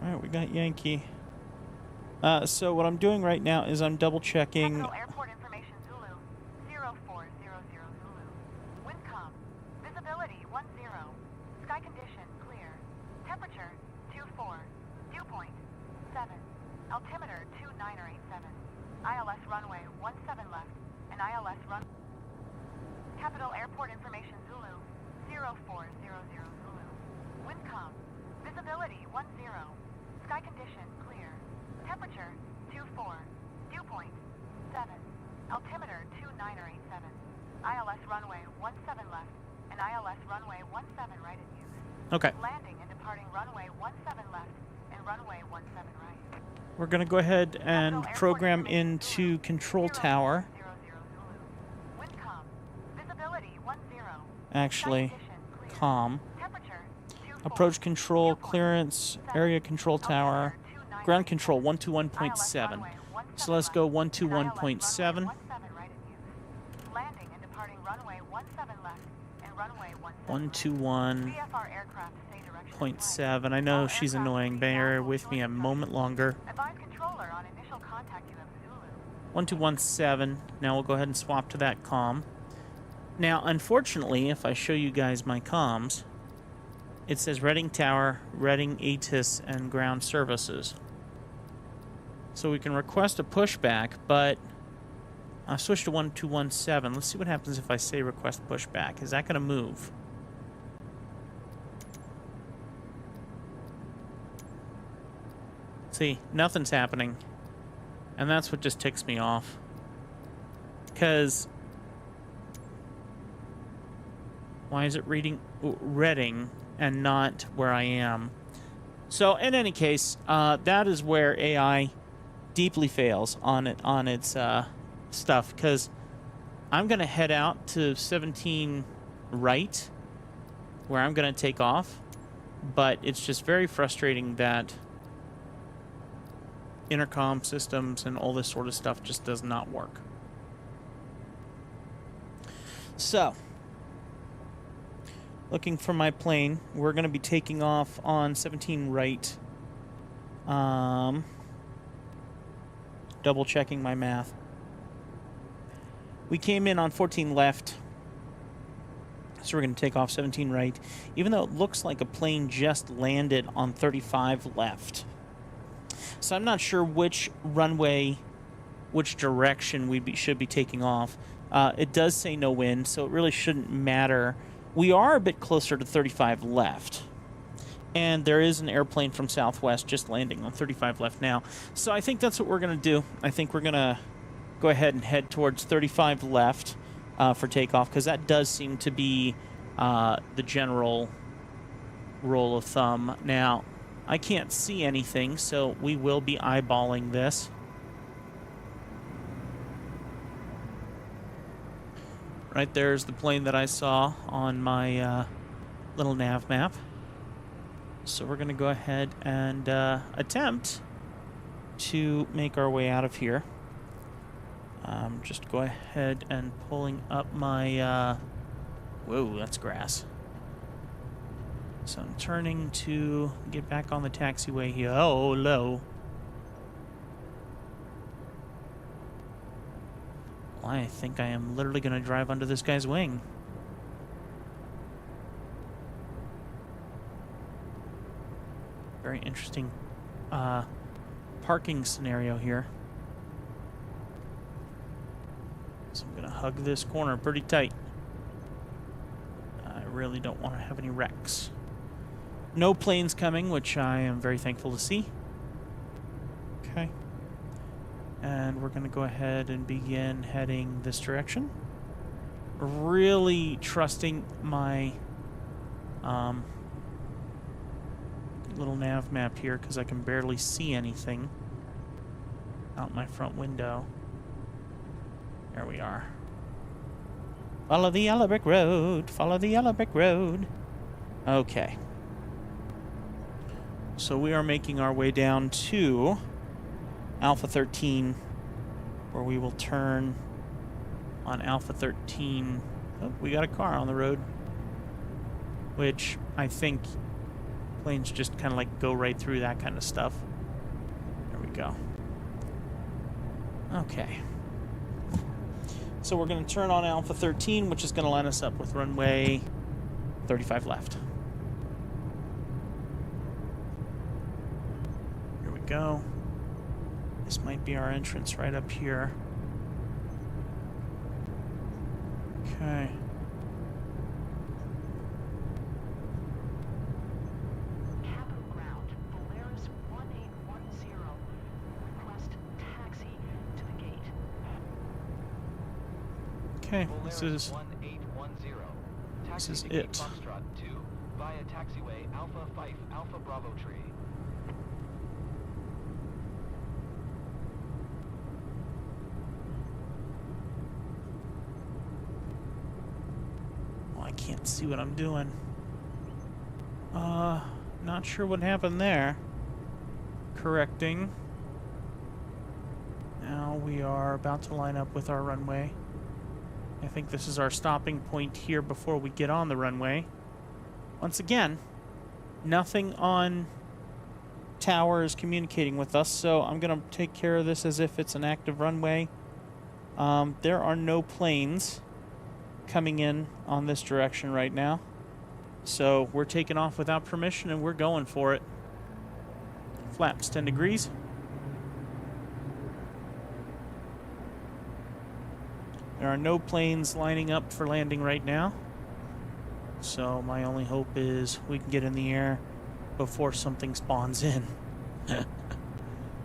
Alright, we got Yankee. So what I'm doing right now is I'm double checking. Capital Airport information Zulu. 0400 Zulu. Windcom. Visibility 10. Sky condition clear. Temperature 24. Dew point 7. Altimeter 2987. ILS runway 17 left and ILS run. Capital Airport information Zulu. 0400 Zulu. Windcom. Visibility 10. Sky condition clear. Temperature 24. Dew point 7. Altimeter 2987. ILS runway 17 left and ILS runway 17 right in use. Okay. Landing and departing runway 17 left and runway 17 right. We're going to go ahead and program into control tower. Windcom. Visibility 10. Actually, Clear. COM. Temperature 24. Approach control, Dew point clearance, 7. area control tower, Altimeter ground control 2987. 121.7. ILS runway 17 So let's go left, and ILS 121.7. runway 17 right in use. Landing and departing runway 17 left and runway 17 right. VFR aircraft stay direction of flight. 121.7. I know All she's aircraft annoying. read Bear back, with hold me a short moment longer. Advise controller on initial contact you have Zulu. 1217. Now we'll go ahead and swap to that comm. Now, unfortunately, if I show you guys my comms, it says Reading Tower, Reading ATIS, and ground services. So we can request a pushback, but I'll switch to 1217. Let's see what happens if I say request pushback. Is that going to move? See, nothing's happening. And that's what just ticks me off. Because why is it reading Reading and not where I am? So in any case, that is where AI deeply fails on its stuff, because I'm going to head out to 17 right, where I'm going to take off, but it's just very frustrating that intercom systems and all this sort of stuff just does not work. So, looking for my plane, we're going to be taking off on 17 right. Double checking my math. We came in on 14 left, so we're going to take off 17 right, even though it looks like a plane just landed on 35 left. So I'm not sure which runway, which direction we should be taking off. It does say no wind, so it really shouldn't matter. We are a bit closer to 35 left. And there is an airplane from Southwest just landing on 35 left now. So I think that's what we're going to do. I think we're going to go ahead and head towards 35 left for takeoff, because that does seem to be the general rule of thumb. Now, I can't see anything, so we will be eyeballing this. Right there's the plane that I saw on my little nav map. So we're going to go ahead and attempt to make our way out of here. Just go ahead and pulling up my... whoa, that's grass. So I'm turning to get back on the taxiway here. Oh, low. Well, I think I am literally going to drive under this guy's wing. Very interesting parking scenario here. So I'm going to hug this corner pretty tight. I really don't want to have any wrecks. No planes coming, which I am very thankful to see. Okay. And we're going to go ahead and begin heading this direction. Really trusting my little nav map here because I can barely see anything out my front window. There we are. Follow the yellow brick road. Follow the yellow brick road. Okay. So we are making our way down to Alpha 13, where we will turn on Alpha 13. Oh, we got a car on the road, which I think planes just kind of like go right through that kind of stuff. There we go. Okay. So we're going to turn on Alpha 13, which is going to line us up with runway 35 left. Here we go. This might be our entrance right up here. Okay. Capital Ground, Polaris 1810. Request taxi to the gate. Okay, this is 1810. Taxi is to Gate it. Foxtrot 2 via taxiway Alpha 5 Alpha Bravo Tree. Oh, I can't see what I'm doing. Not sure what happened there. Correcting. Now we are about to line up with our runway. I think this is our stopping point here before we get on the runway. Once again, nothing on tower is communicating with us, so I'm going to take care of this as if it's an active runway. There are no planes coming in on this direction right now, so we're taking off without permission and we're going for it. Flaps 10 degrees. There are no planes lining up for landing right now, so my only hope is we can get in the air before something spawns in.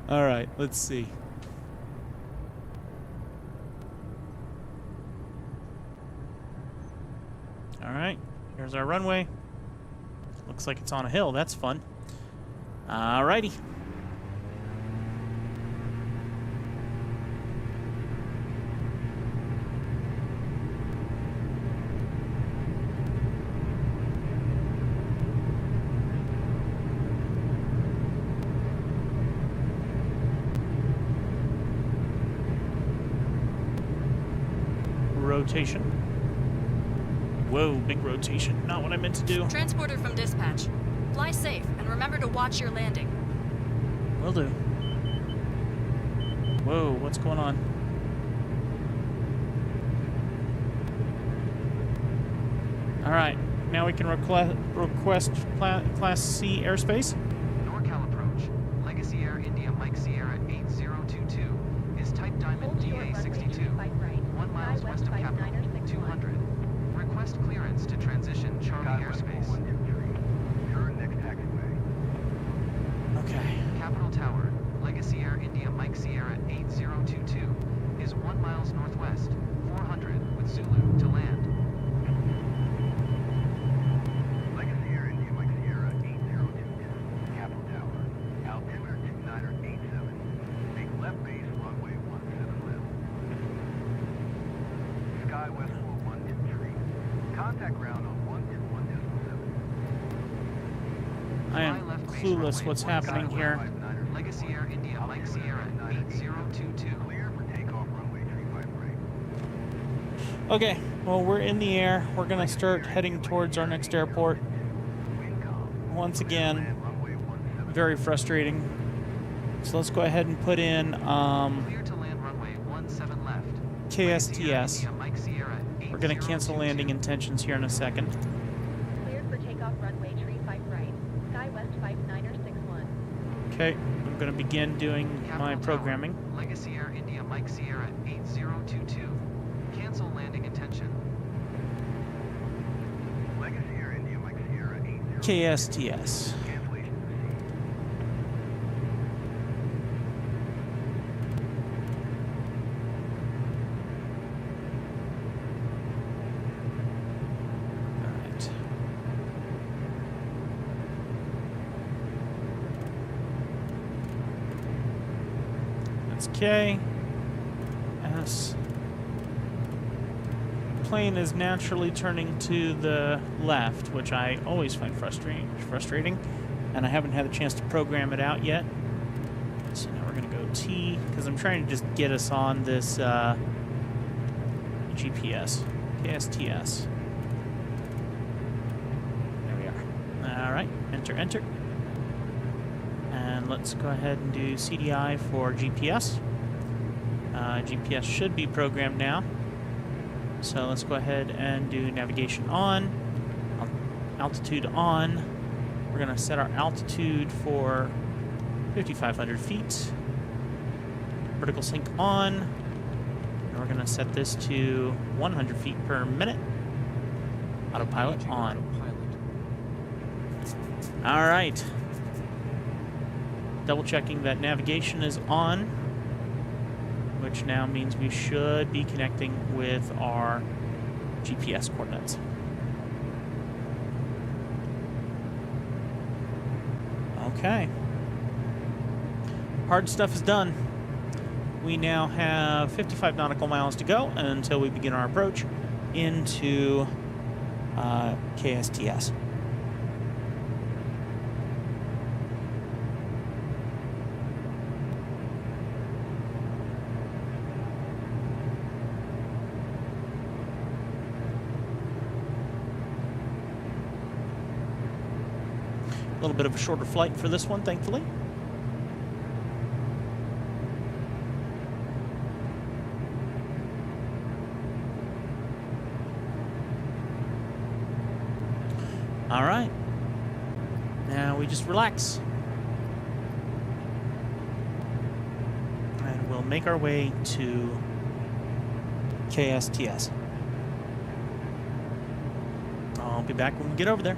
Alright, let's see. Alright, here's our runway. Looks like it's on a hill, that's fun. Alrighty. Rotation. Whoa, big rotation. Not what I meant to do. Transporter from dispatch. Fly safe and remember to watch your landing. Will do. Whoa, what's going on? Alright, now we can request Class C airspace. NorCal approach. Legacy Air India Mike Sierra 8022 is type Diamond DA62. 1 miles west of Capital, 200. Request clearance to transition Charlie airspace. Turn next taxiway. Okay. Capital Tower, Legacy Air India Mike Sierra 8022 is 1 miles northwest, 400 with Zulu to land. Legacy Air India Mike Sierra 8022. Capital Tower. Altimeter 2987. Make left base runway 17 left. Sky West 4123. Contact ground on 121.7. I am clueless what's happening here. Legacy Air India Mike Sierra 8022. Clear for takeoff runway 35 right. Okay, well, we're in the air. We're going to start heading towards our next airport. Once again, very frustrating. So let's go ahead and put in Clear to land runway 17 left. KSTS. India Mike Sierra We're going to cancel 8022. landing intentions here in a second. Cleared for takeoff runway 35 right. Sky West 5961. Okay, I'm going to begin doing my Capital programming. Tower, Legacy Air India Mike Sierra 8022. Cancel landing intention. Legacy Air India Mike Sierra 80. KSTS. Cancellation received. Alright. That's K. S. Plane is naturally turning to the left, which I always find frustrating, and I haven't had a chance to program it out yet. So now we're going to go T, because I'm trying to just get us on this GPS, KSTS. There we are. All right, enter, enter. And let's go ahead and do CDI for GPS. GPS should be programmed now. So let's go ahead and do navigation on, altitude on. We're going to set our altitude for 5,500 feet. Vertical sync on. And we're going to set this to 100 feet per minute. Autopilot on. All right. Double checking that navigation is on, which now means we should be connecting with our GPS coordinates. Okay. Hard stuff is done. We now have 55 nautical miles to go until we begin our approach into KSTS. A little bit of a shorter flight for this one, thankfully. All right. Now we just relax. And we'll make our way to KSTS. I'll be back when we get over there.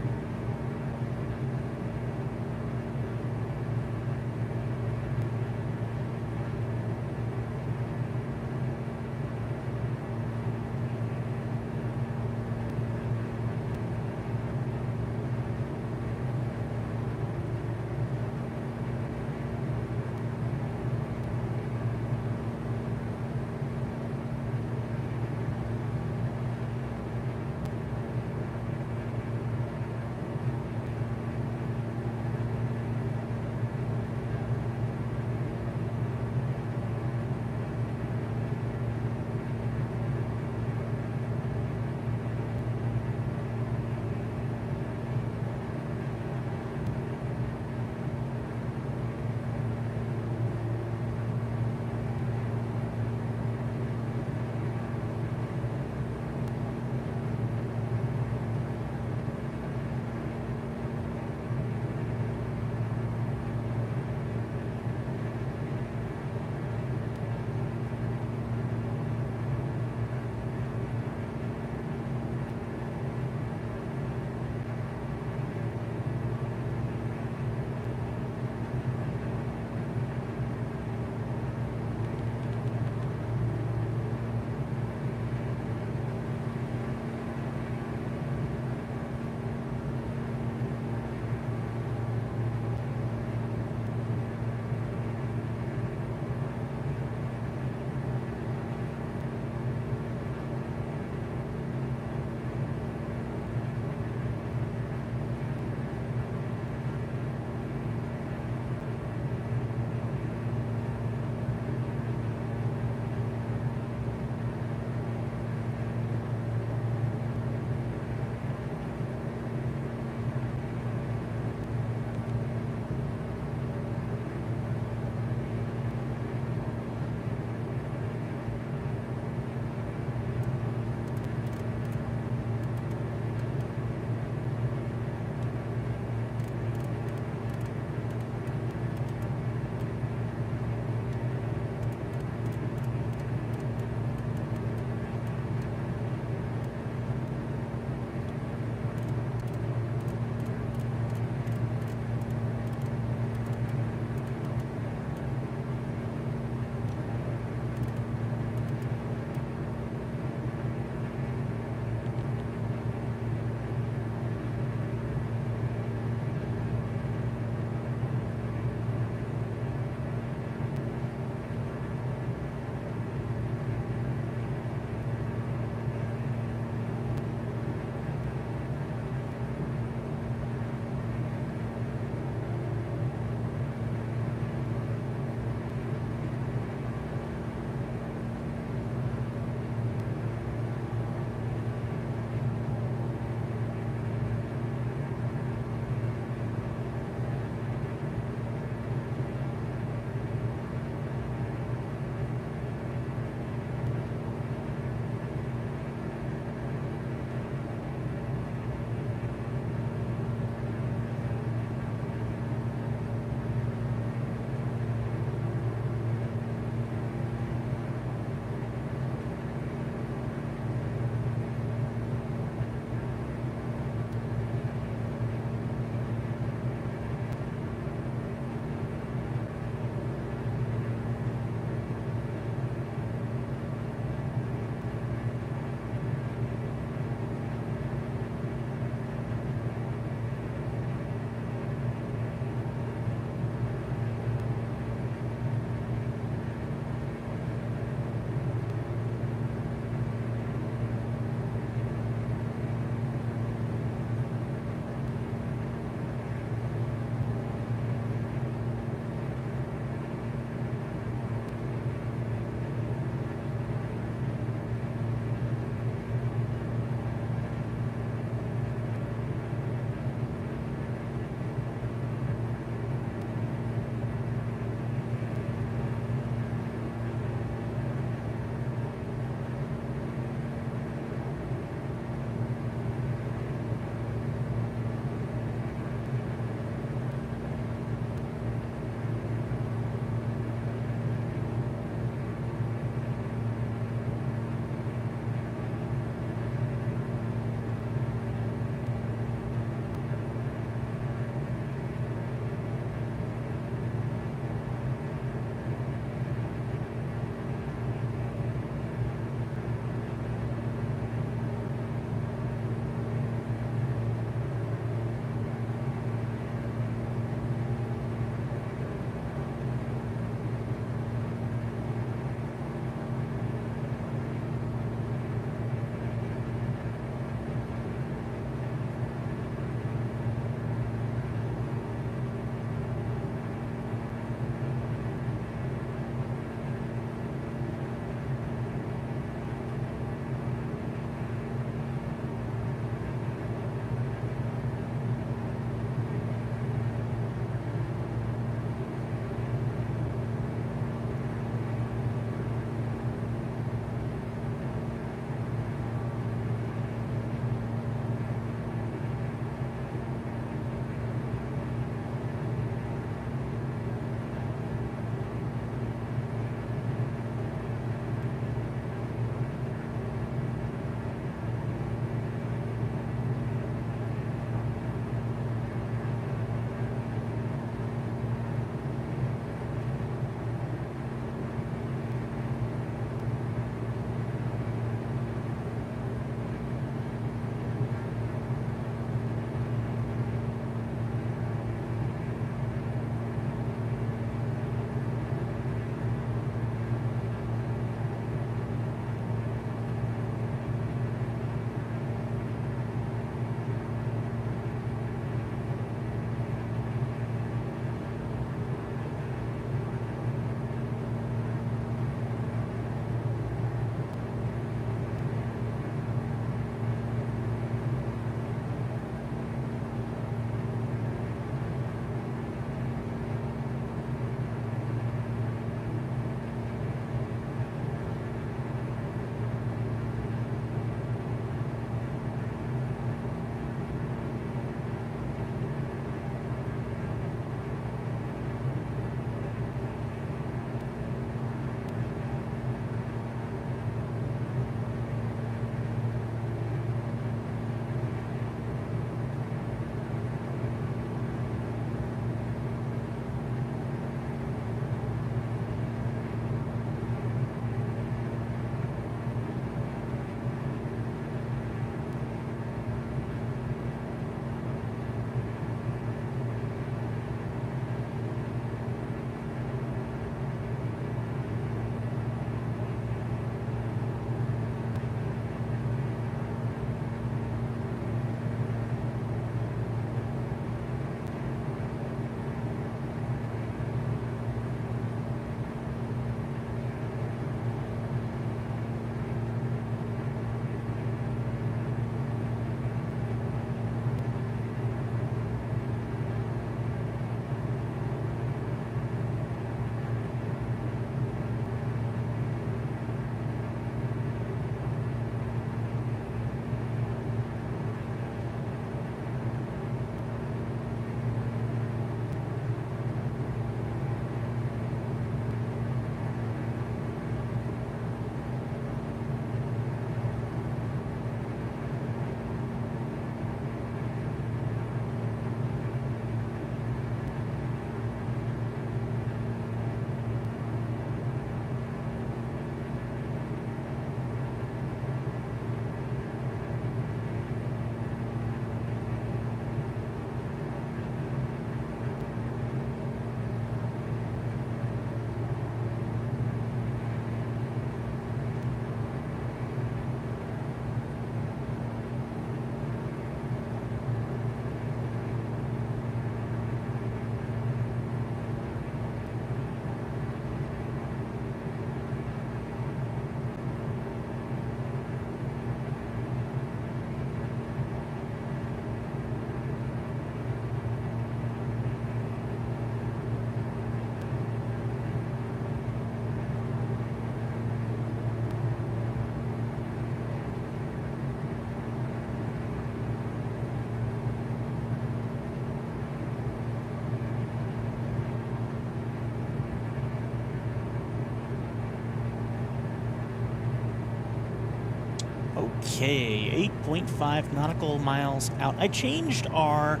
Okay, 8.5 nautical miles out. I changed our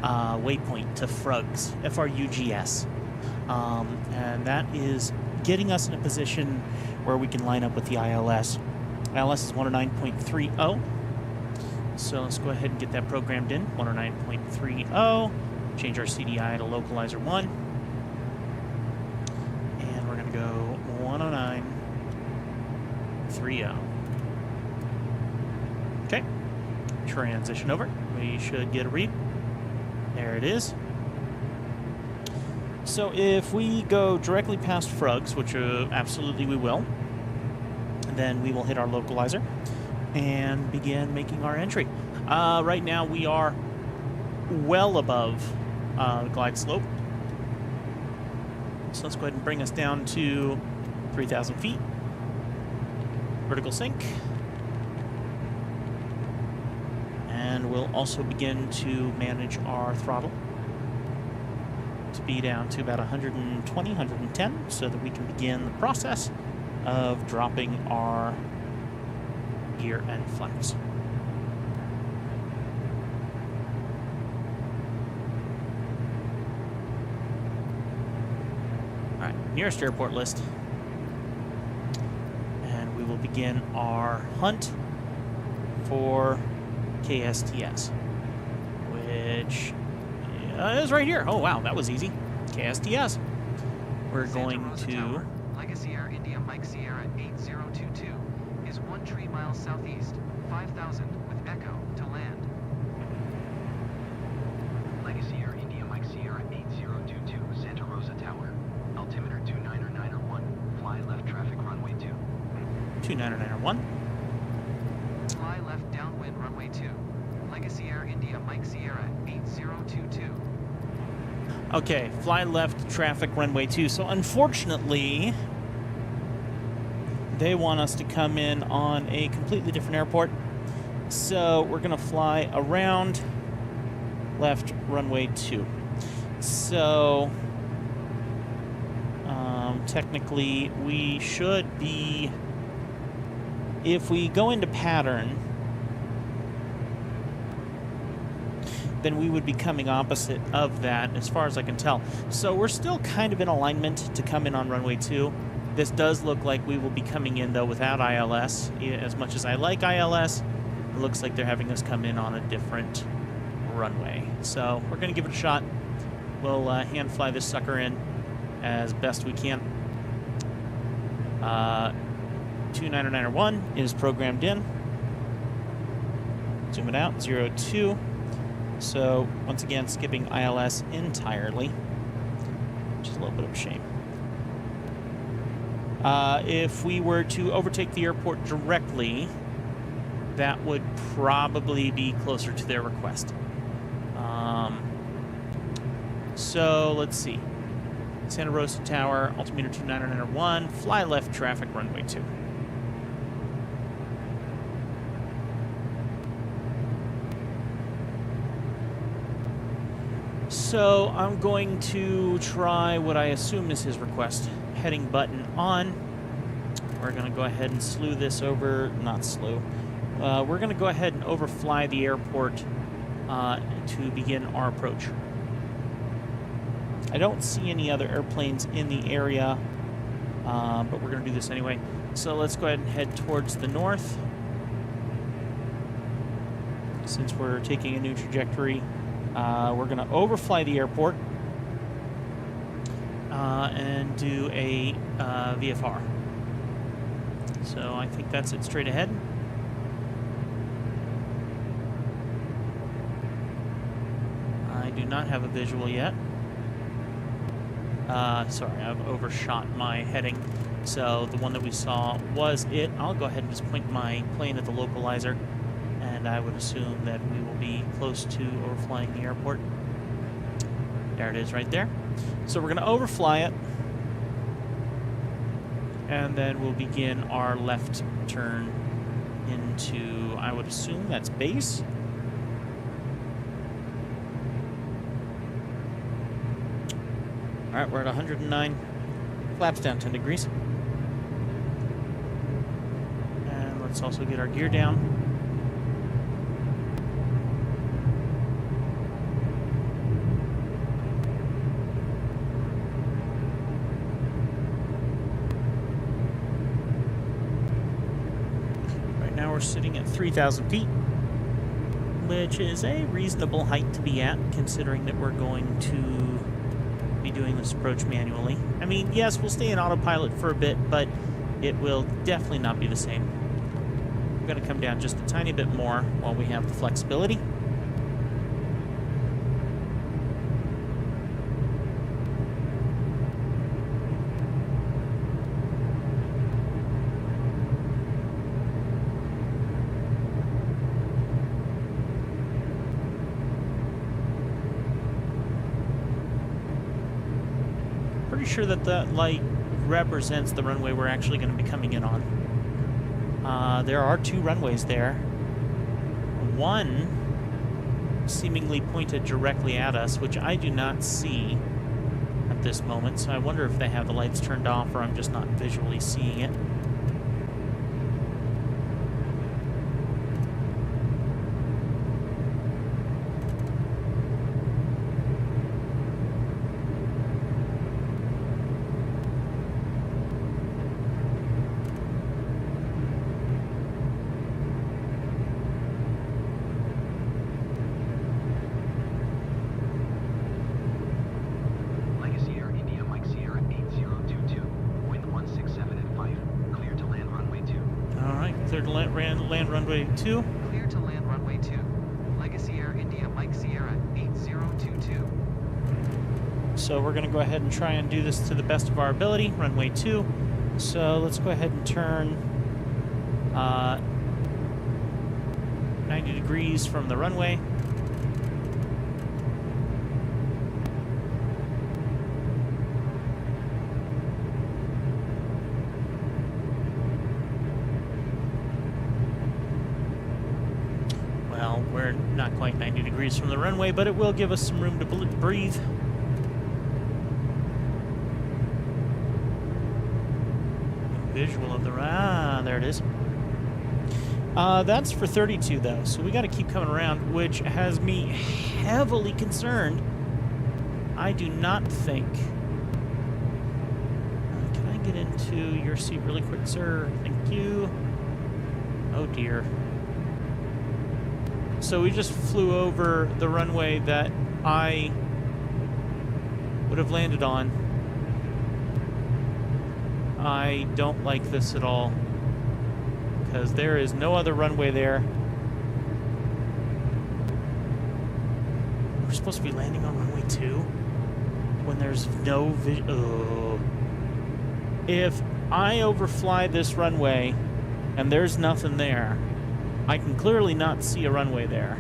waypoint to Frugs, F-R-U-G-S. And that is getting us in a position where we can line up with the ILS. ILS is 109.30. So let's go ahead and get that programmed in. 109.30. Change our CDI to localizer 1. And we're going to go 109.30. Okay. Transition over. We should get a read. There it is. So if we go directly past Frugs, which absolutely we will, then we will hit our localizer and begin making our entry. Right now we are well above the glide slope. So let's go ahead and bring us down to 3,000 feet. Vertical sync. And we'll also begin to manage our throttle to be down to about 120, 110, so that we can begin the process of dropping our gear and flaps. All right, nearest airport list. And we will begin our hunt for KSTS, which is right here. Oh, wow, that was easy. KSTS. We're going to... Legacy Air India Mike Sierra 8022 is 13 miles southeast, 5,000 with Echo to land. Legacy Air India Mike Sierra 8022, Santa Rosa Tower. Altimeter 29901. Fly left traffic runway 2. 29901. Fly left downwind runway 2. Legacy Air India Mike Sierra 8022. Okay, fly left traffic runway 2. So unfortunately, they want us to come in on a completely different airport. So we're going to fly around left runway 2. So technically we should be, if we go into pattern, then we would be coming opposite of that as far as I can tell. So we're still kind of in alignment to come in on runway 2. This does look like we will be coming in, though, without ILS. As much as I like ILS, it looks like they're having us come in on a different runway. So we're going to give it a shot. We'll hand fly this sucker in as best we can. 29901 is programmed in. Zoom it out, 02. So, once again, skipping ILS entirely, which is a little bit of a shame. If we were to overtake the airport directly, that would probably be closer to their request. So, let's see. Santa Rosa Tower, altimeter 29901, fly left traffic runway 2. So I'm going to try what I assume is his request. Heading button on. We're going to go ahead and slew this over. Not slew. We're going to go ahead and overfly the airport to begin our approach. I don't see any other airplanes in the area, but we're going to do this anyway. So let's go ahead and head towards the north. Since we're taking a new trajectory. We're going to overfly the airport and do a VFR. So I think that's it straight ahead. I do not have a visual yet. Sorry, I've overshot my heading. So the one that we saw was it. I'll go ahead and just point my plane at the localizer. And I would assume that we will be close to overflying the airport. There it is right there. So we're going to overfly it. And then we'll begin our left turn into, I would assume that's base. All right, we're at 109. Flaps down 10 degrees. And let's also get our gear down. sitting at 3,000 feet, which is a reasonable height to be at, considering that we're going to be doing this approach manually. I mean, yes, we'll stay in autopilot for a bit, but it will definitely not be the same. We're going to come down just a tiny bit more while we have the flexibility. Pretty sure that that light represents the runway we're actually going to be coming in on. There are 2 runways there. One seemingly pointed directly at us, which I do not see at this moment, so I wonder if they have the lights turned off or I'm just not visually seeing it. Legacy Air India Mike Sierra 8022. Wind 167 at 5. Clear to land runway 2. All right, clear to land runway 2. Clear to land runway 2. Legacy Air India Mike Sierra 8022. So we're going to go ahead and try and do this to the best of our ability. Runway 2. So let's go ahead and turn 90 degrees from the runway. Well, we're not quite 90 degrees from the runway, but it will give us some room to breathe. Visual of the... there it is. That's for 32, though, so we got to keep coming around, which has me heavily concerned. I do not think... can I get into your seat really quick, sir? Thank you. Oh, dear. So we just flew over the runway that I would have landed on. I don't like this at all, because there is no other runway there. We're supposed to be landing on runway 2 when there's no If I overfly this runway and there's nothing there, I can clearly not see a runway there,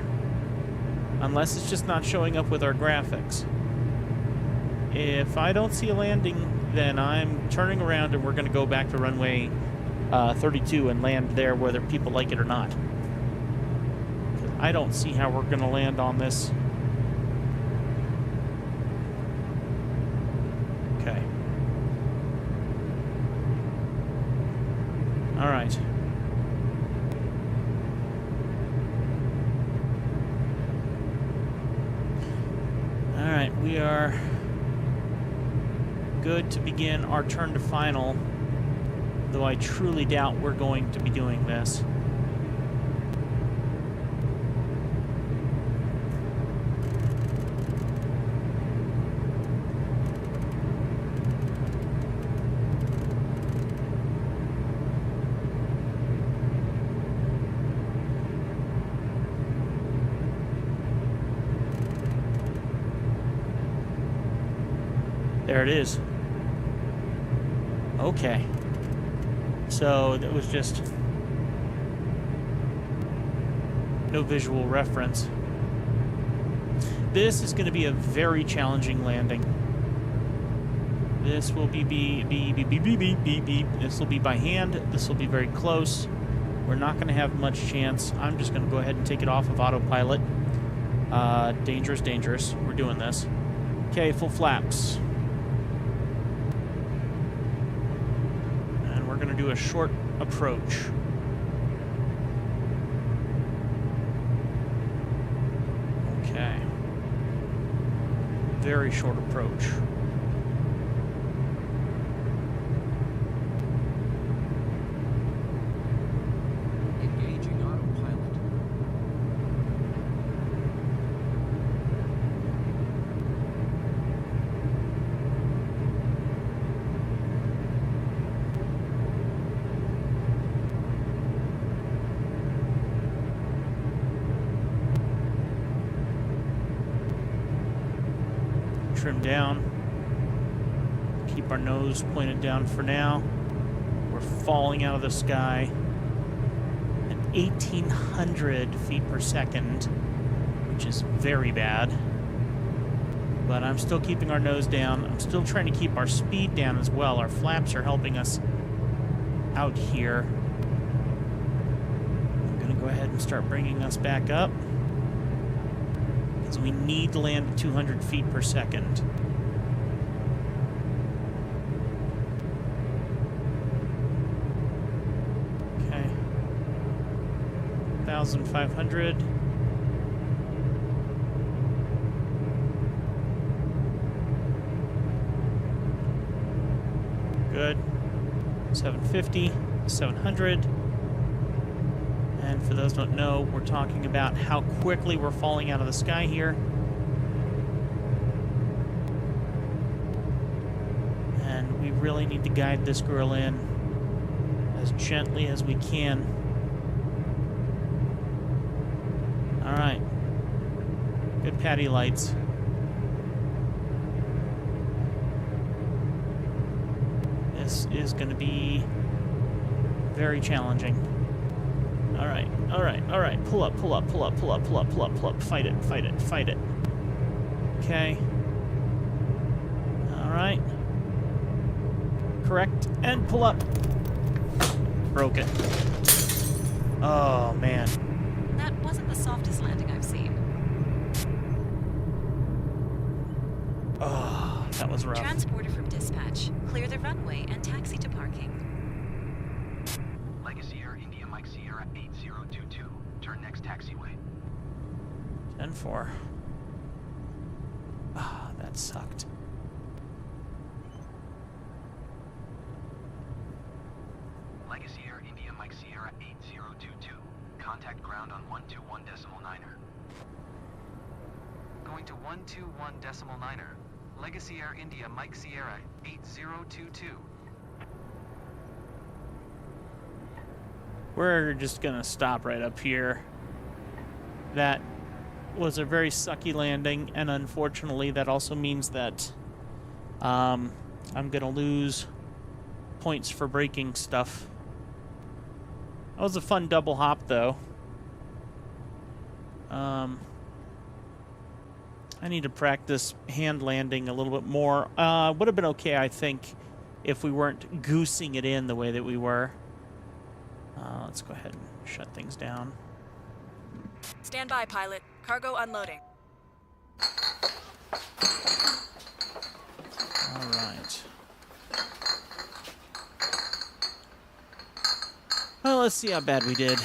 unless it's just not showing up with our graphics. If I don't see a landing, then I'm turning around and we're going to go back to runway 32 and land there whether people like it or not. I don't see how we're going to land on this. Okay. All right. All right, we are good to begin our turn to final, though I truly doubt we're going to be doing this. There it is. Okay. So that was just no visual reference. This is going to be a very challenging landing. This will be beep. This will be by hand. This will be very close. We're not going to have much chance. I'm just going to go ahead and take it off of autopilot. Dangerous, dangerous. We're doing this. Okay, full flaps. And we're going to do a short approach. Okay. Very short approach. Engaging trim down. Keep our nose pointed down for now. We're falling out of the sky at 1,800 feet per second, which is very bad. But I'm still keeping our nose down. I'm still trying to keep our speed down as well. Our flaps are helping us out here. I'm going to go ahead and start bringing us back up, because we need to land at 200 feet per second. Okay. 1,500. Good. 750, 700. And for those who don't know, we're talking about how quickly we're falling out of the sky here. And we really need to guide this girl in as gently as we can. All right. Good patty lights. This is going to be very challenging. All right, all right, all right. Pull up, pull up, pull up, pull up, pull up, pull up, pull up. Fight it, fight it, fight it. Okay. All right. Correct, and pull up. Broke it. Oh, man. That wasn't the softest landing I've seen. Oh, that was rough. Transporter from dispatch. Clear the runway and taxi to parking. Legacy Air India Mike Sierra 8022. Turn next taxiway. 10-4. Ah, that sucked. Legacy Air India Mike Sierra 8022. Contact ground on 121.9er. Going to 121.9er. Legacy Air India Mike Sierra 8022. We're just going to stop right up here. That was a very sucky landing, and unfortunately that also means that I'm going to lose points for braking stuff. That was a fun double hop, though. I need to practice hand landing a little bit more. Would have been okay, I think, if we weren't goosing it in the way that we were. Let's go ahead and shut things down. Stand by, pilot. Cargo unloading. All right. Well, let's see how bad we did.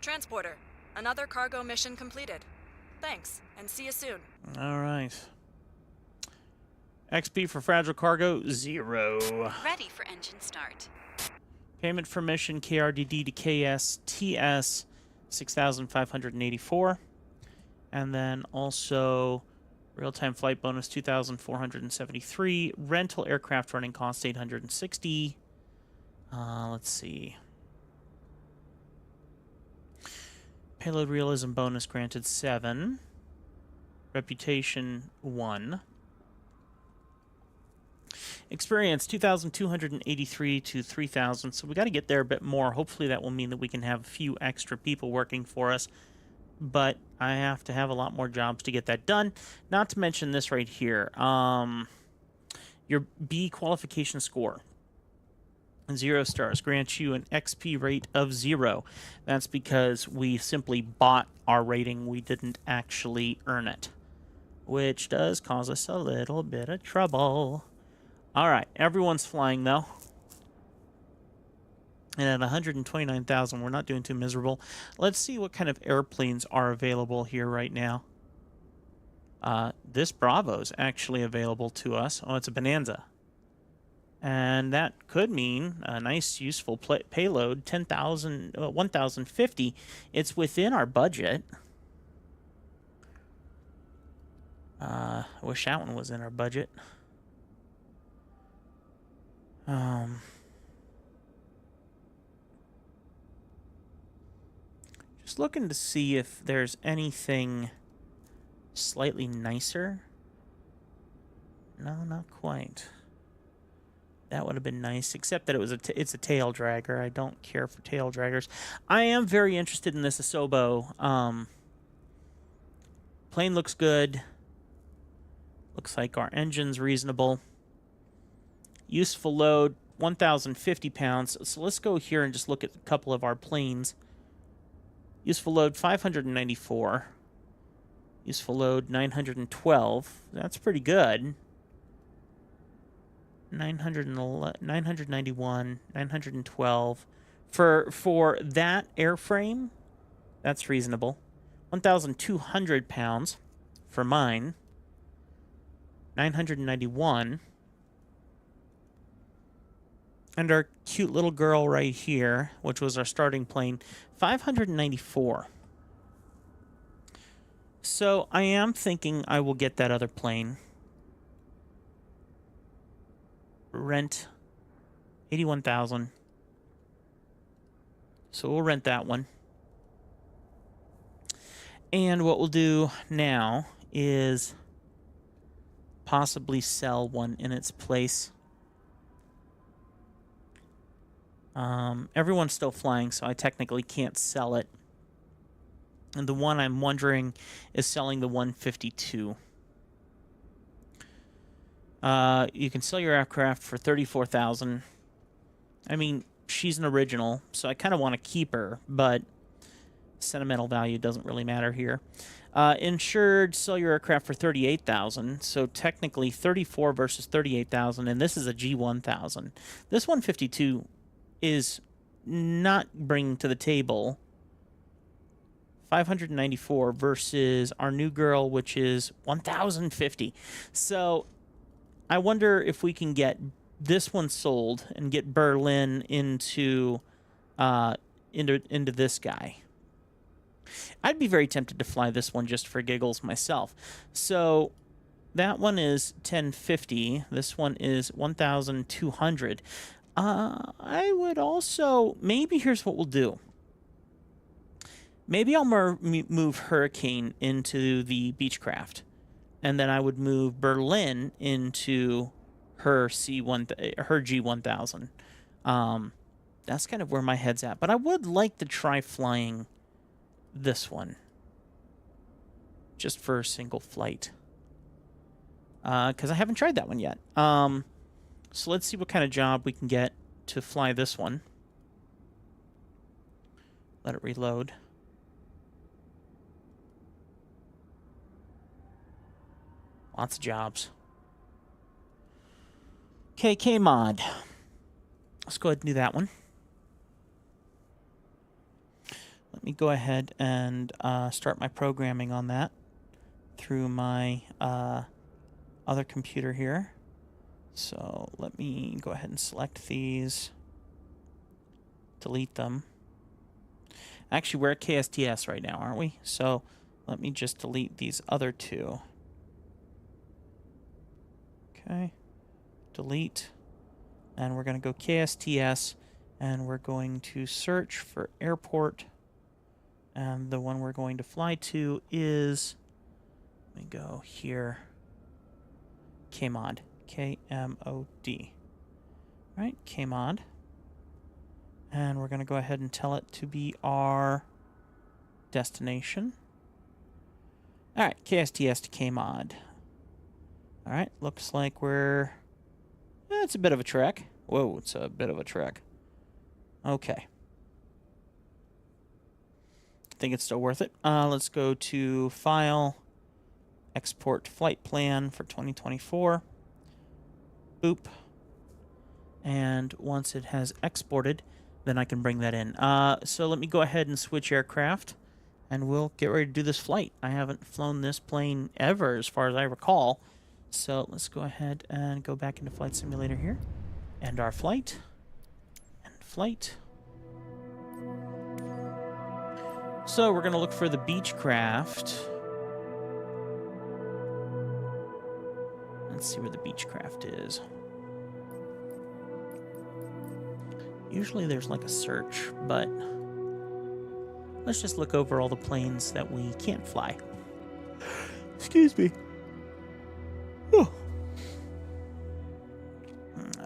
Transporter. Another cargo mission completed. Thanks, and see you soon. All right. XP for fragile cargo, 0. Ready for engine start. Payment for mission KRDD to KSTS, 6,584. And then also real-time flight bonus, 2,473. Rental aircraft running cost, 860. Let's see. Payload realism bonus granted, 7. Reputation, 1. Experience, 2,283 to 3,000. So we got to get there a bit more. Hopefully that will mean that we can have a few extra people working for us. But I have to have a lot more jobs to get that done. Not to mention this right here. Your B qualification score. 0 stars grants you an XP rate of 0. That's because we simply bought our rating. We didn't actually earn it, which does cause us a little bit of trouble. All right, everyone's flying though. And at 129,000, we're not doing too miserable. Let's see what kind of airplanes are available here right now. This Bravo's actually available to us. Oh, it's a Bonanza. And that could mean a nice, useful payload, 1,050. It's within our budget. I wish that one was in our budget. Just looking to see if there's anything slightly nicer. No, not quite. That would have been nice, except that it's a tail dragger. I don't care for tail draggers. I am very interested in this Asobo. Plane looks good. Looks like our engine's reasonable. Useful load, 1,050 pounds. So let's go here and just look at a couple of our planes. Useful load, 594. Useful load, 912. That's pretty good. 991, 912. For that airframe, that's reasonable. 1,200 pounds for mine. 991. And our cute little girl right here, which was our starting plane, 594. So I am thinking I will get that other plane. Rent 81,000. So we'll rent that one. And what we'll do now is possibly sell one in its place. Everyone's still flying, so I technically can't sell it. And the one I'm wondering is selling the 152. You can sell your aircraft for 34,000. I mean, she's an original, so I kind of want to keep her, but sentimental value doesn't really matter here. Insured, sell your aircraft for 38,000. So technically 34 versus 38,000, and this is a G1000. This 152 is not bringing to the table 594 versus our new girl, which is 1,050. So I wonder if we can get this one sold and get Berlin into this guy. I'd be very tempted to fly this one just for giggles myself. So that one is 1050. This one is 1,200. I would also, maybe here's what we'll do. Maybe I'll move Hurricane into the Beechcraft, and then I would move Berlin into her G1000. That's kind of where my head's at. But I would like to try flying this one, just for a single flight, because I haven't tried that one yet. So let's see what kind of job we can get to fly this one. Let it reload. Lots of jobs. Okay, K-Mod. Let's go ahead and do that one. Let me go ahead and start my programming on that through my other computer here. So let me go ahead and select these, delete them. Actually, we're at KSTS right now, aren't we? So let me just delete these other two. Okay, delete, and we're going to go KSTS, and we're going to search for airport, and the one we're going to fly to is, let me go here, KMOD. K-M-O-D. Right, KMOD. And we're going to go ahead and tell it to be our destination. All right, KSTS to KMOD. All right, looks like it's a bit of a trek. Whoa, it's a bit of a trek. Okay. I think it's still worth it. Let's go to File, Export Flight Plan for 2024. Boop. And once it has exported, then I can bring that in. So let me go ahead and switch aircraft, and we'll get ready to do this flight. I haven't flown this plane ever, as far as I recall. So let's go ahead and go back into Flight Simulator here. End our flight. And flight. So we're going to look for the Beechcraft. Let's see where the Beechcraft is. Usually there's like a search, but let's just look over all the planes that we can't fly. Excuse me. Whew.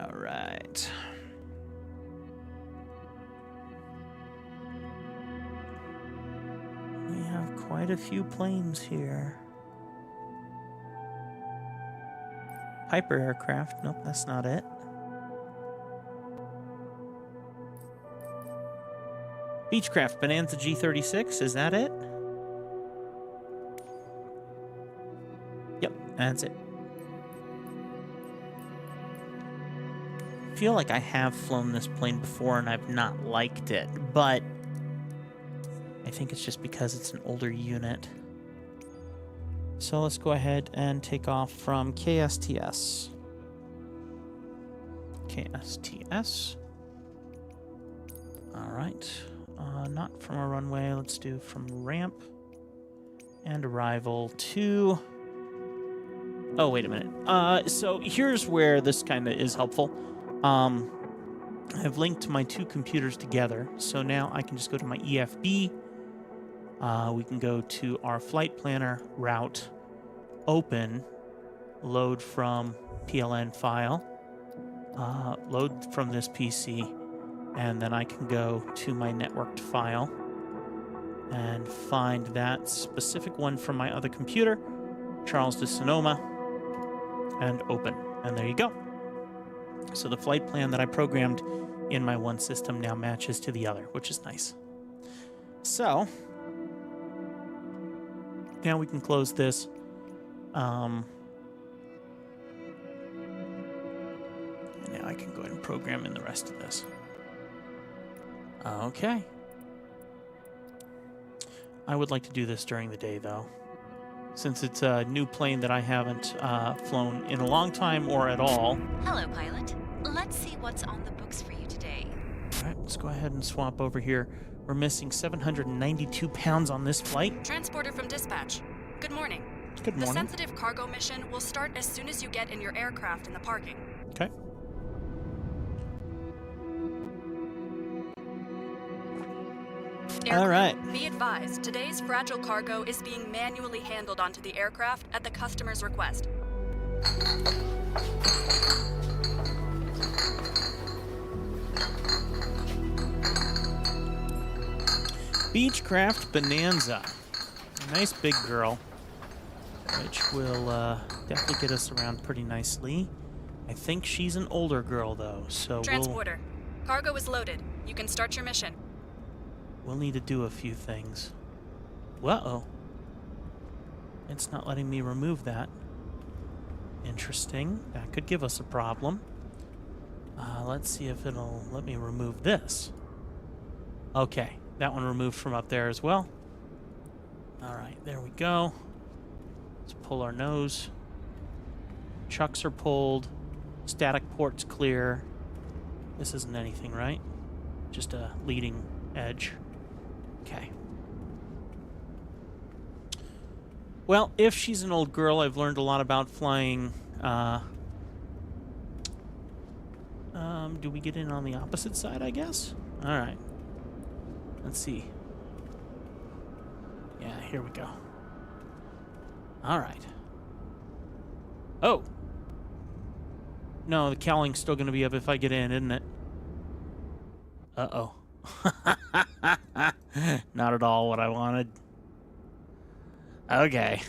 All right. We have quite a few planes here. Piper aircraft. Nope, that's not it. Beechcraft Bonanza G36. Is that it? Yep, that's it. I feel like I have flown this plane before and I've not liked it, but I think it's just because it's an older unit. So let's go ahead and take off from KSTS. KSTS. All right. Not from a runway. Let's do from ramp and arrival to... Oh, wait a minute. So here's where this kind of is helpful. I've linked my two computers together, so now I can just go to my EFB. We can go to our flight planner, route, open, load from PLN file, load from this PC, and then I can go to my networked file and find that specific one from my other computer, Charles de Sonoma, and open. And there you go. So the flight plan that I programmed in my one system now matches to the other, which is nice. So now we can close this. And now I can go ahead and program in the rest of this. Okay. I would like to do this during the day, though, since it's a new plane that I haven't flown in a long time or at all. Hello, pilot. Let's see what's on the books for you today. All right, let's go ahead and swap over here. We're missing 792 pounds on this flight. Transporter from dispatch. Good morning. Good morning. The sensitive cargo mission will start as soon as you get in your aircraft in the parking. Okay. All right. Be advised, today's fragile cargo is being manually handled onto the aircraft at the customer's request. Beechcraft Bonanza. A nice big girl, which will definitely get us around pretty nicely. I think she's an older girl, though, so Transporter. Cargo is loaded. You can start your mission. we'll need to do a few things. Uh-oh. It's not letting me remove that. Interesting. That could give us a problem. Let's see if it'll let me remove this. Okay, that one removed from up there as well. Alright, there we go. Let's pull our nose. Chucks are pulled. Static port's clear. This isn't anything, right? Just a leading edge. Okay. Well, if she's an old girl, I've learned a lot about flying. Do we get in on the opposite side, I guess? All right. Let's see. Yeah, here we go. All right. Oh. No, the cowling's still going to be up if I get in, isn't it? Uh-oh. Not at all what I wanted. Okay.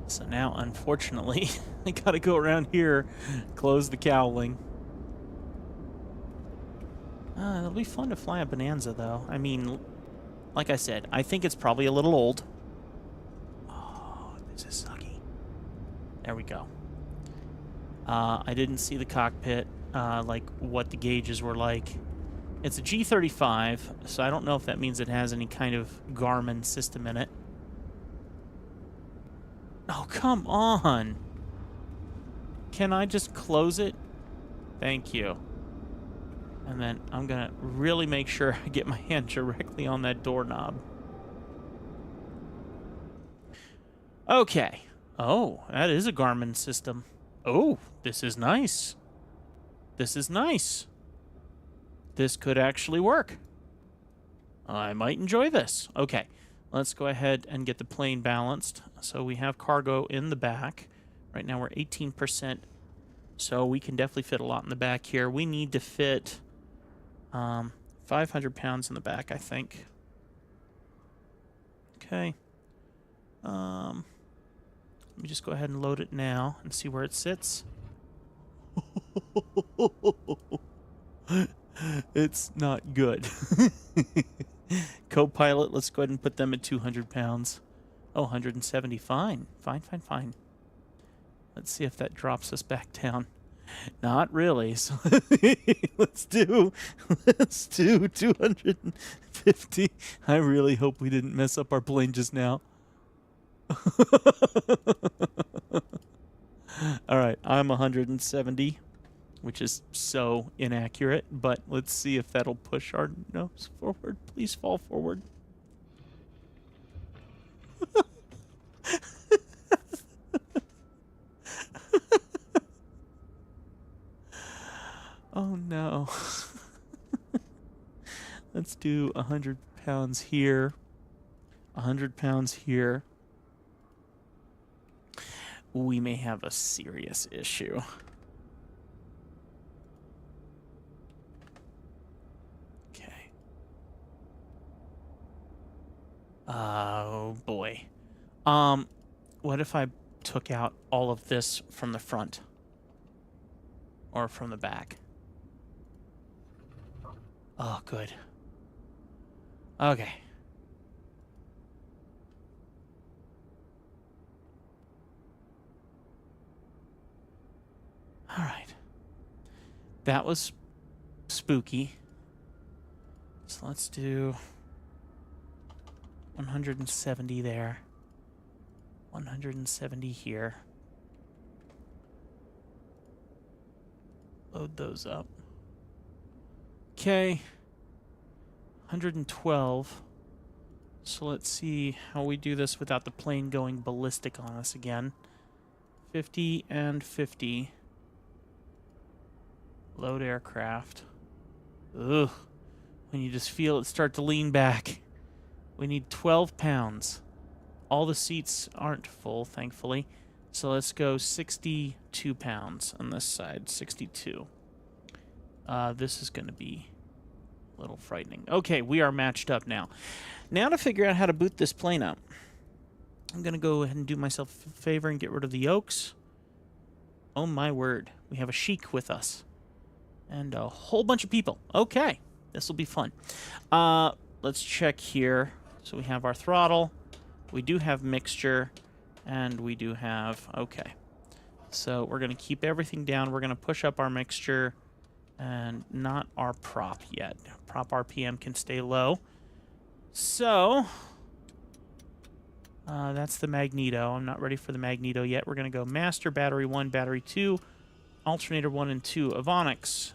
So now, unfortunately, I gotta go around here, close the cowling. It'll be fun to fly a Bonanza, though. I mean, like I said, I think it's probably a little old. Oh, this is sucky. There we go. I didn't see the cockpit, like what the gauges were like. It's a G35, so I don't know if that means it has any kind of Garmin system in it. Oh, come on. Can I just close it? Thank you. And then I'm going to really make sure I get my hand directly on that doorknob. Okay. Oh, that is a Garmin system. Oh, this is nice. This is nice. This could actually work. I might enjoy this. Okay, let's go ahead and get the plane balanced. So we have cargo in the back. Right now we're 18%, so we can definitely fit a lot in the back here. We need to fit 500 pounds in the back, I think. Okay. Let me just go ahead and load it now and see where it sits. It's not good. Co-pilot, let's go ahead and put them at 200 pounds. Oh, 170. Fine. Fine. Let's see if that drops us back down. Not really. So let's do 250. I really hope we didn't mess up our plane just now. All right, I'm 170, which is so inaccurate, but let's see if that'll push our nose forward. Please fall forward. Oh no. Let's do 100 pounds here, 100 pounds here. We may have a serious issue. Okay. Oh boy. What if I took out all of this from the front? Or from the back? Oh, good. Okay. All right. That was spooky. So let's do 170 there. 170 here. Load those up. Okay. 112. So let's see how we do this without the plane going ballistic on us again. 50 and 50. Load aircraft. Ugh. When you just feel it start to lean back. We need 12 pounds. All the seats aren't full, thankfully. So let's go 62 pounds on this side. 62. This is going to be a little frightening. Okay, we are matched up now. Now to figure out how to boot this plane up. I'm going to go ahead and do myself a favor and get rid of the yokes. Oh my word. We have a sheik with us. And a whole bunch of people. Okay, this will be fun. Let's check here. So we have our throttle. We do have mixture. And we do have... Okay. So we're going to keep everything down. We're going to push up our mixture. And not our prop yet. Prop RPM can stay low. So... that's the magneto. I'm not ready for the magneto yet. We're going to go master, battery 1, battery 2, alternator 1 and 2, avonics.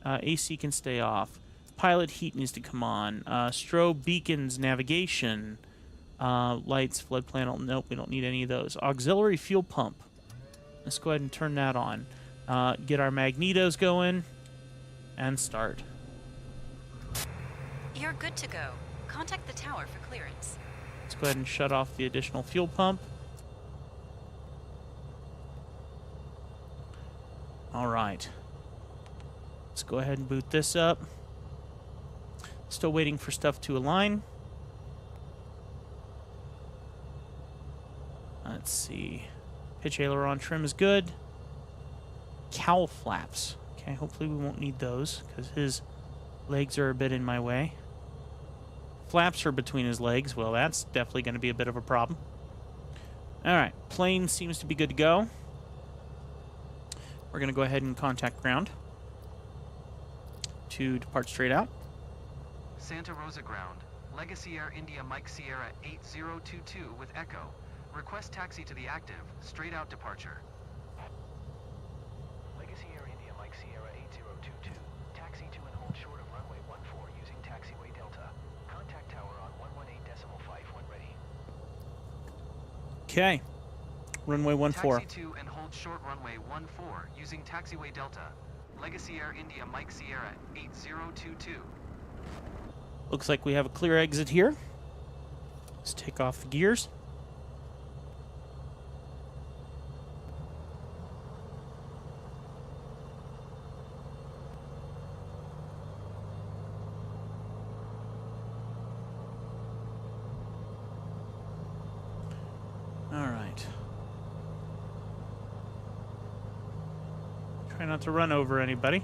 AC can stay off. Pilot heat needs to come on. Strobe beacons, navigation. Lights, flood panel. Nope, we don't need any of those. Auxiliary fuel pump. Let's go ahead and turn that on. Get our magnetos going. And start. You're good to go. Contact the tower for clearance. Let's go ahead and shut off the additional fuel pump. All right. Let's go ahead and boot this up. Still waiting for stuff to align. Let's see. Pitch aileron trim is good. Cowl flaps. Okay, hopefully we won't need those because his legs are a bit in my way. Flaps are between his legs. Well, that's definitely going to be a bit of a problem. All right, plane seems to be good to go. We're going to go ahead and contact ground to depart straight out. Santa Rosa ground. Legacy Air India Mike Sierra 8022 with Echo. Request taxi to the active. Straight out departure. Legacy Air India Mike Sierra 8022. Taxi to and hold short of runway 14 using taxiway Delta. Contact tower on 118.5 when ready. Okay. Runway 14. Taxi to and hold short runway 14 using taxiway Delta. Legacy Air India Mike Sierra 8022. Looks like we have a clear exit here. Let's take off the gears. All right. Try not to run over anybody.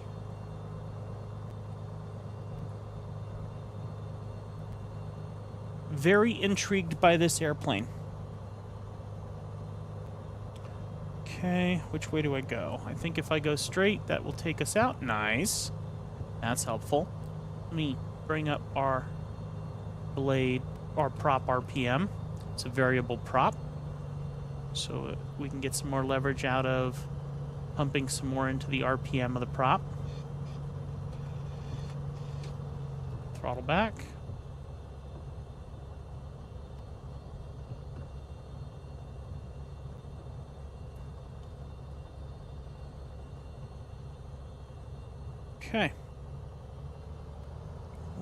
Very intrigued by this airplane. Okay, which way do I go? I think if I go straight, that will take us out. Nice. That's helpful. Let me bring up our blade, our prop RPM. It's a variable prop. So we can get some more leverage out of pumping some more into the RPM of the prop. Throttle back. Okay.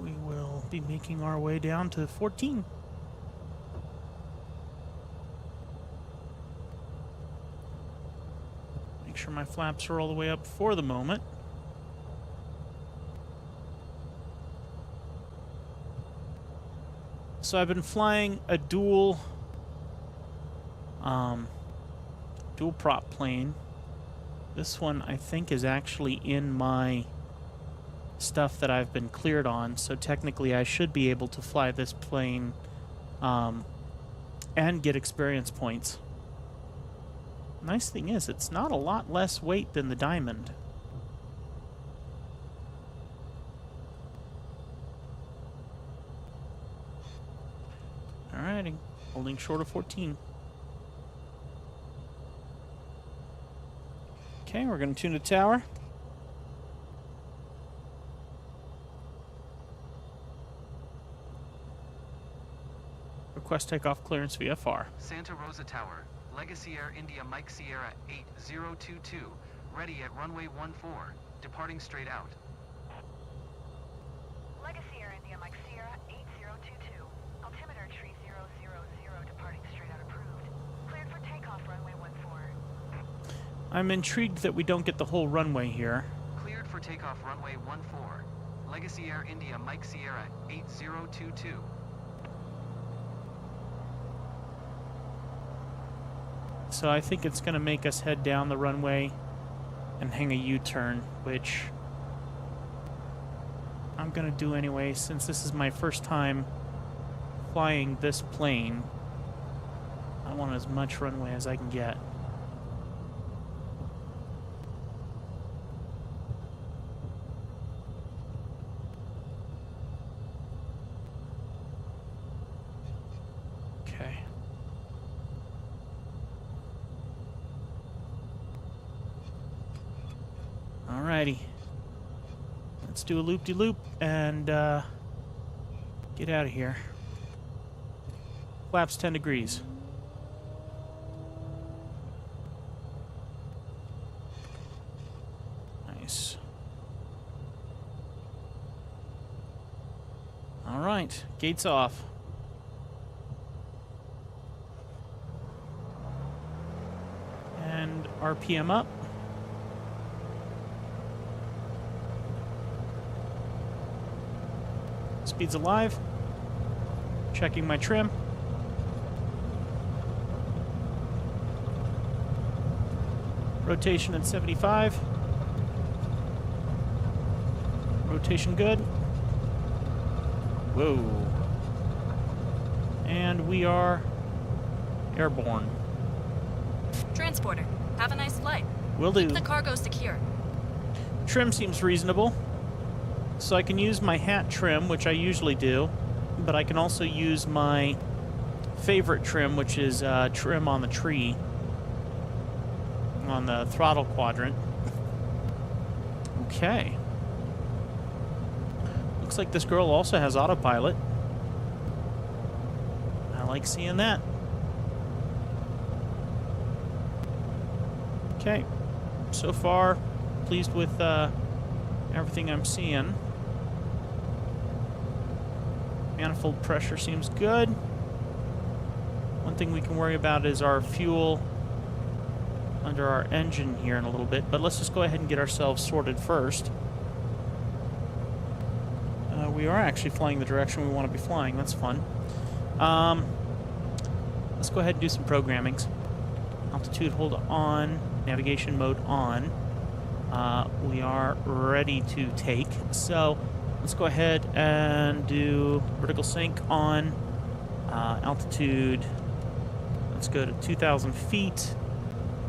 We will be making our way down to 14. Make sure my flaps are all the way up for the moment. So I've been flying a dual prop plane. This one I think is actually in my stuff that I've been cleared on, so technically I should be able to fly this plane and get experience points. Nice thing is, it's not a lot less weight than the Diamond. Alrighty, holding short of 14. Okay, we're going to tune the tower. Request takeoff clearance VFR. Santa Rosa Tower, Legacy Air India Mike Sierra 8022, ready at runway 14, departing straight out. Legacy Air India Mike Sierra 8022. Altimeter tree 000, departing straight out approved. Cleared for takeoff runway 14. I'm intrigued that we don't get the whole runway here. Cleared for takeoff runway 14. Legacy Air India Mike Sierra 8022. So I think it's going to make us head down the runway and hang a U-turn, which I'm going to do anyway since this is my first time flying this plane. I want as much runway as I can get. Okay. Alrighty. Let's do a loop-de-loop and get out of here. Flaps 10 degrees. Nice. Alright, gates off. And RPM up. Speed's alive. Checking my trim. Rotation at 75. Rotation good. Whoa. And we are airborne. Transporter, have a nice flight. Will do. Keep the cargo secure. Trim seems reasonable. So I can use my hat trim, which I usually do, but I can also use my favorite trim, which is trim on the tree, on the throttle quadrant. Okay. Looks like this girl also has autopilot. I like seeing that. Okay. So far, pleased with everything I'm seeing. Manifold pressure seems good. One thing we can worry about is our fuel under our engine here in a little bit, but let's just go ahead and get ourselves sorted first. We are actually flying the direction we want to be flying. That's fun. Let's go ahead and do some programmings. Altitude hold on, navigation mode on. We are ready to take, so let's go ahead and do vertical sync on, altitude, let's go to 2,000 feet,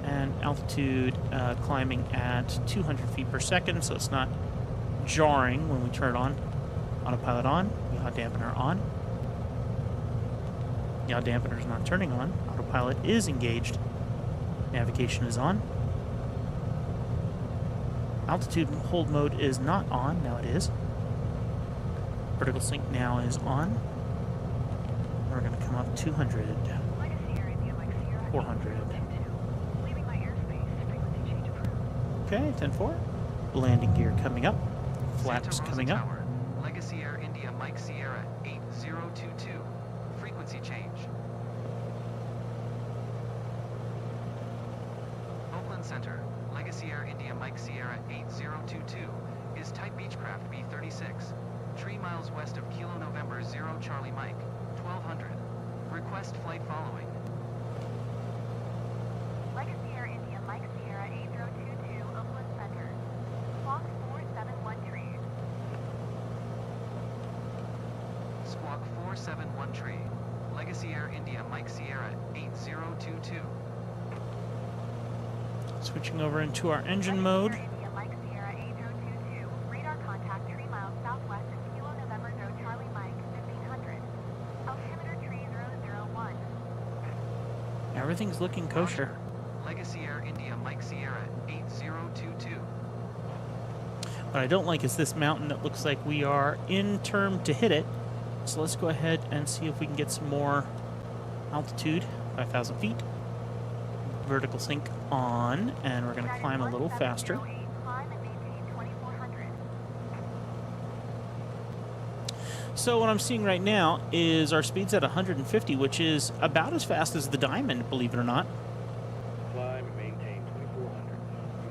and altitude climbing at 200 feet per second, so it's not jarring when we turn it on. Autopilot on, yaw dampener on. Yaw dampener is not turning on. Autopilot is engaged. Navigation is on. Altitude hold mode is not on. Now it is. Vertical sync now is on. We're going to come up 200. 400. Okay, 10-4. Landing gear coming up. Flaps coming up. Tower, Legacy Air India Mike Sierra 8022. Frequency change. Oakland Center, Legacy Air India Mike Sierra 8022 is type Beechcraft B36. 3 miles west of Kilo November 0 Charlie Mike, 1200. Request flight following. Legacy Air India Mike Sierra 8022 Oakland Center. Squawk 471 tree. Squawk 471 tree. Legacy Air India Mike Sierra 8022. Switching over into our engine mode. Legacy Air India Mike Sierra 8022. Radar contact 3 miles southwest of Kilo November 0 Charlie Mike 1500. Altimeter tree 001. Everything's looking kosher. Legacy Air India Mike Sierra 8022. What I don't like is this mountain that looks like we are in term to hit it. So let's go ahead and see if we can get some more altitude, 5,000 feet. Vertical sync on, and we're going to climb a little faster. Climb and maintain 2400. So what I'm seeing right now is our speed's at 150, which is about as fast as the Diamond, believe it or not. Climb and maintain 2400.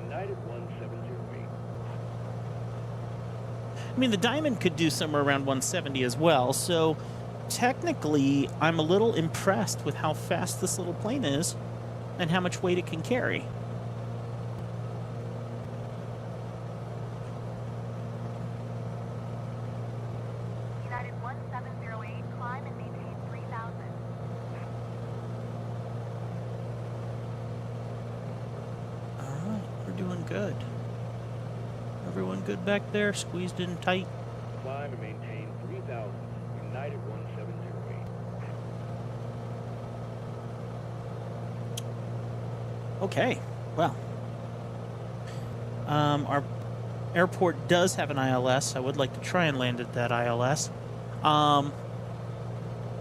United 1708. I mean, the Diamond could do somewhere around 170 as well, so technically I'm a little impressed with how fast this little plane is and how much weight it can carry. United 1708. Climb and maintain 3000. All right, we're doing good. Everyone good back there? Squeezed in tight? Climb and maintain 3000. United 1708. Okay, well. Our airport does have an ILS. I would like to try and land at that ILS.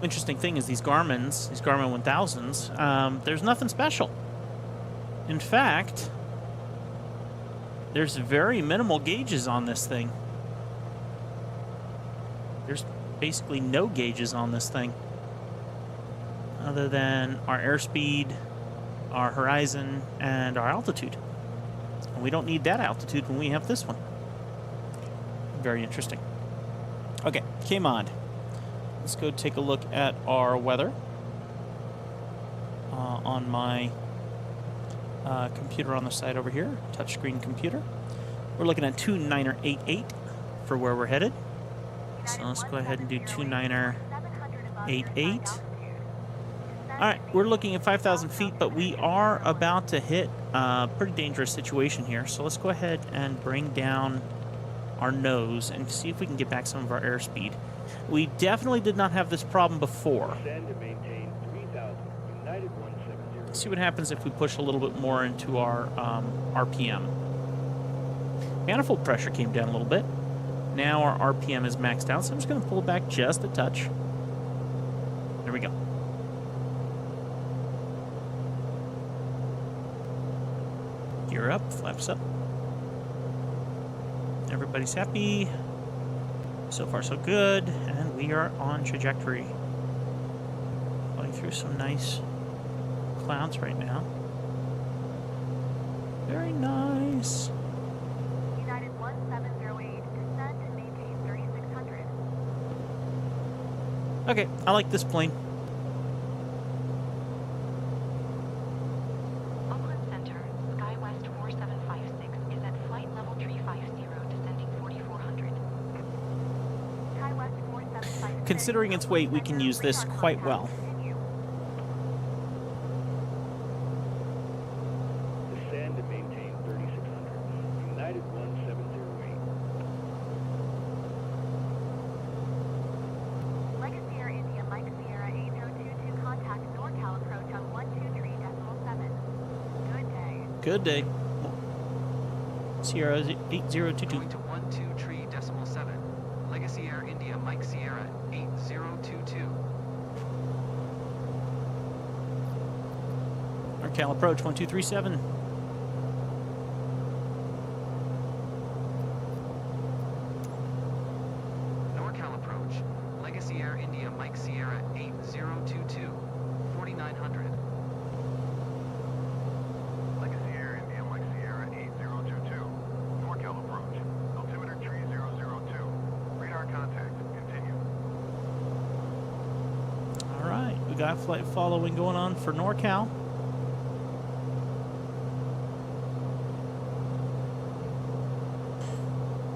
Interesting thing is these Garmin 1000s, there's nothing special. In fact, there's very minimal gauges on this thing. There's basically no gauges on this thing other than our airspeed, our horizon, and our altitude. And we don't need that altitude when we have this one. Very interesting. Okay, came on. Let's go take a look at our weather on my computer on the side over here, touchscreen computer. We're looking at 29er88 for where we're headed. So let's go ahead and do 29er88. All right, we're looking at 5,000 feet, but we are about to hit a pretty dangerous situation here. So let's go ahead and bring down our nose and see if we can get back some of our airspeed. We definitely did not have this problem before. Descend and maintain 3000. United 170. Let's see what happens if we push a little bit more into our RPM. Manifold pressure came down a little bit. Now our RPM is maxed out, so I'm just going to pull it back just a touch. There we go. Gear up, flaps up. Everybody's happy. So far, so good. And we are on trajectory. Going through some nice clouds right now. Very nice. United 1708, descend and maintain 3600. Okay, I like this plane. Oakland Center, SkyWest 4756 is at flight level 350, descending 4400. SkyWest 4756. Considering its weight, we can use this quite well. Continue. Descend and maintain 3600. United 1708. Legacy Air India Mike Sierra 8022, contact NorCal approach on 123.7. Good day. Good day. Sierra 8022. Going to 123.7. Legacy Air India Mike Sierra 8022. NorCal approach 1237. NorCal approach. Legacy Air India Mike Sierra 8022. 4900. Legacy Air India Mike Sierra 8022. NorCal approach. Altimeter 3002. Radar contact. Continue. All right, we got flight following going on for NorCal.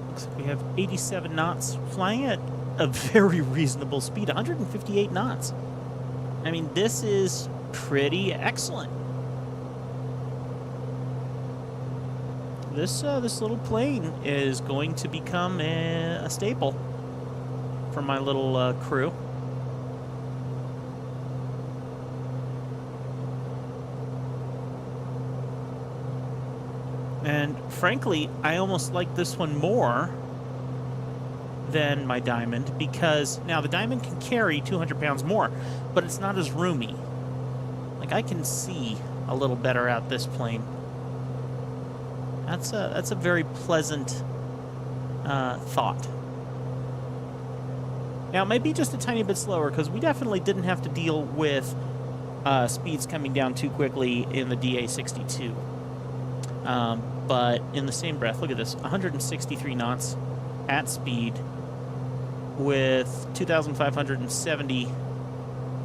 Looks like we have 87 knots flying at a very reasonable speed, 158 knots. I mean, this is pretty excellent. This little plane is going to become a staple for my little crew. And frankly, I almost like this one more than my Diamond, because now the Diamond can carry 200 pounds more, but it's not as roomy. Like, I can see a little better out this plane. That's a very pleasant thought. Now, it might be just a tiny bit slower, because we definitely didn't have to deal with speeds coming down too quickly in the DA62. But in the same breath, look at this, 163 knots at speed with 2,570.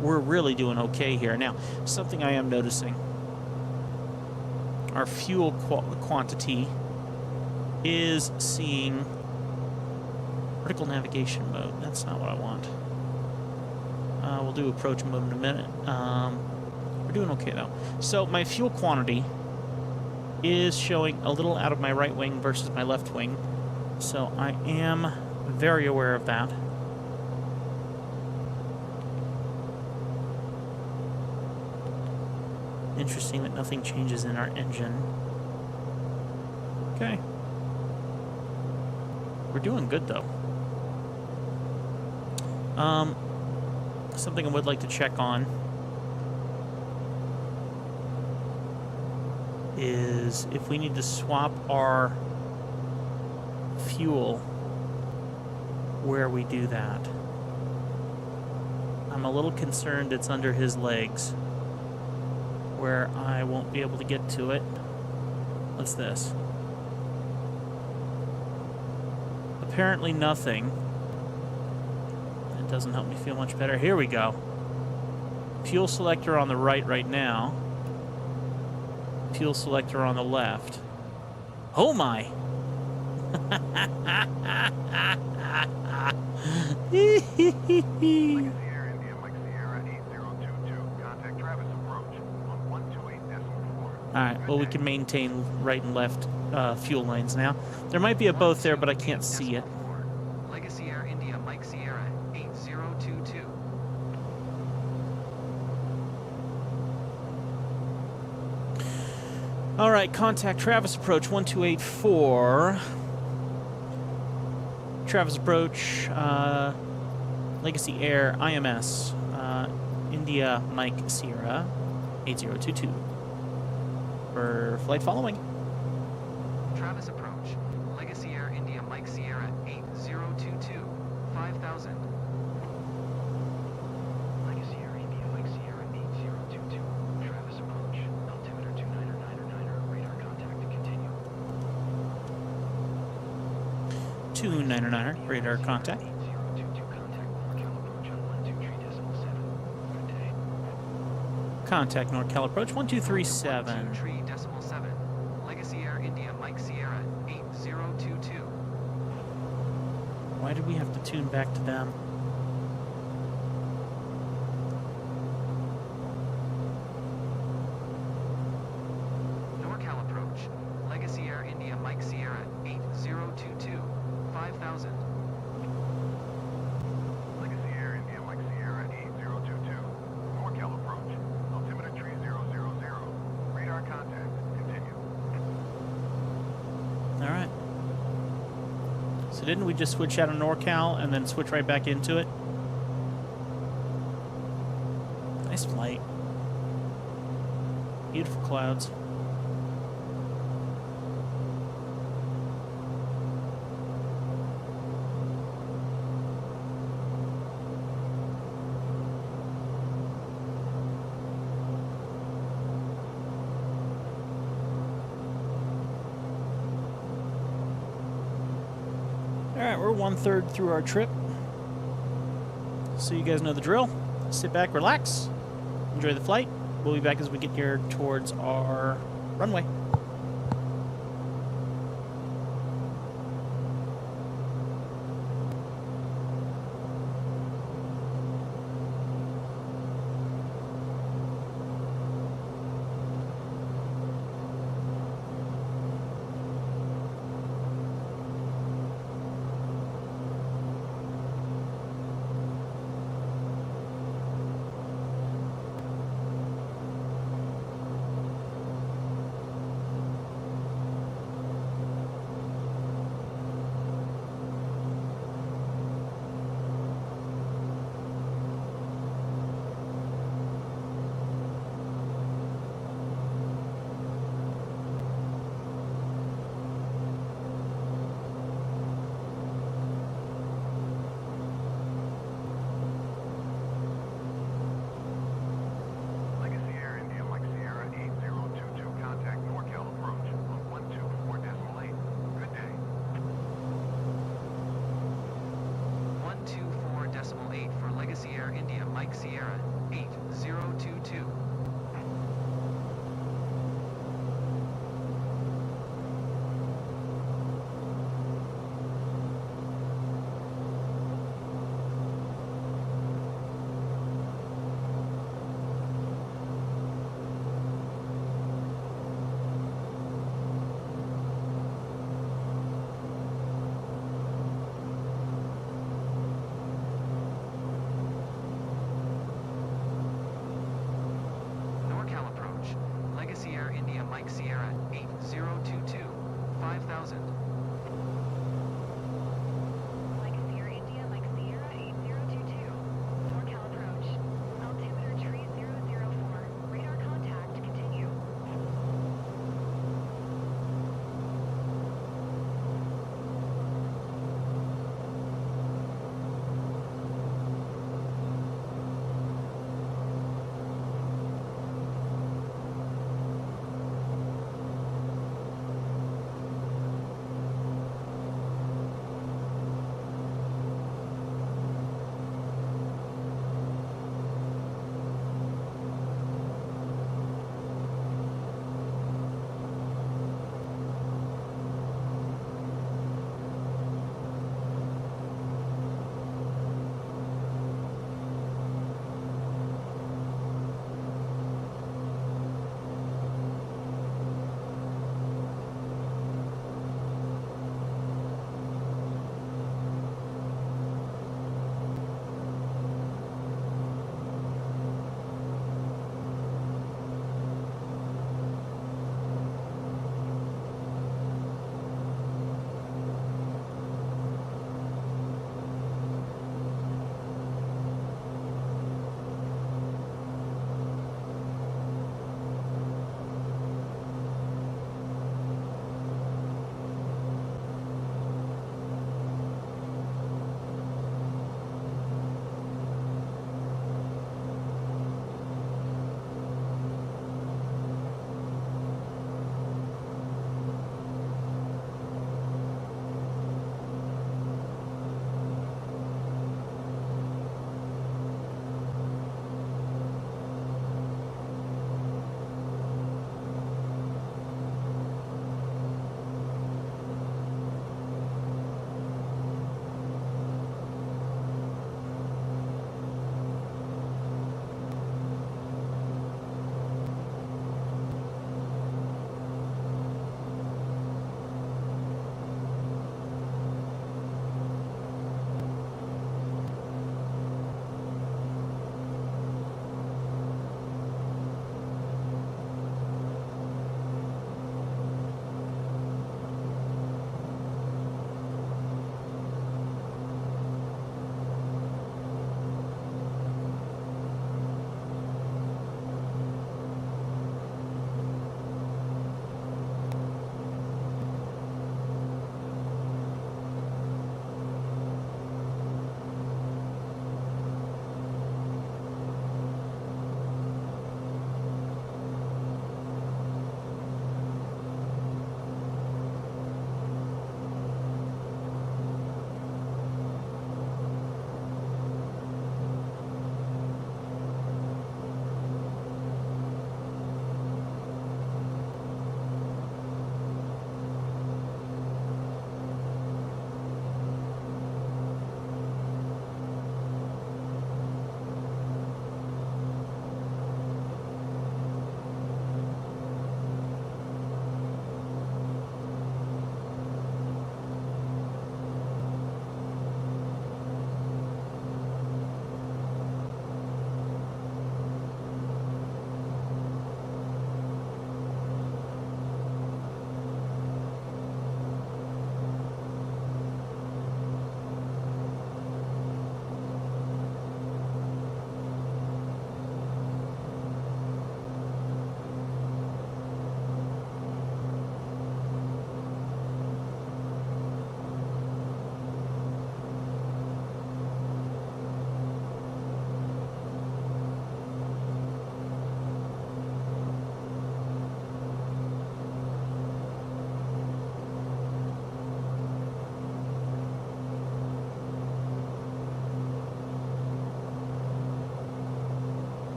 We're really doing okay here. Now, something I am noticing, our fuel quantity is seeing vertical navigation mode. That's not what I want. We'll do approach mode in a minute. We're doing okay, though. So my fuel quantity is showing a little out of my right wing versus my left wing. So I am very aware of that. Interesting that nothing changes in our engine. Okay. We're doing good, though. Something I would like to check on is if we need to swap our fuel, where we do that. I'm a little concerned it's under his legs, where I won't be able to get to it. What's this? Apparently nothing. It doesn't help me feel much better. Here we go. Fuel selector on the right now. Fuel selector on the left. Oh my! Legacy Air India Mike Sierra 8022. Contact Travis approach on 128.4. Alright, well, we can maintain right and left fuel lanes now. There might be a both there, but I can't see it. Legacy Air India Mike Sierra 8022. Alright, contact Travis approach 1284. Travis approach, Legacy Air IMS, India Mike Sierra 8022. For flight following. Travis approach. Legacy Air India Mike 5000. Legacy Air India Mike Sierra 8022. Travis approach. Altimeter 299er, radar contact to continue. 299er, radar contact. 8022 contact NorCal approach on 123.7. Good day. Contact NorCal approach 1237. 123.7. Legacy Air India Mike Sierra 8022. Why did we have to tune back to them? NorCal approach. Legacy Air India Mike Sierra 8022. 5000. Legacy Air India Mike Sierra 8022. NorCal approach. Altimeter 3000. Radar contact. Continue. All right. So didn't we just switch out of NorCal and then switch right back into it? Nice flight. Beautiful clouds. Alright, we're 1/3 through our trip. So you guys know the drill. Sit back, relax, enjoy the flight. We'll be back as we get here towards our runway. Legacy Air India Mike Sierra 8022. Contact NorCal approach on 124.8. Good day. 124.8 for Legacy Air India Mike Sierra 8022.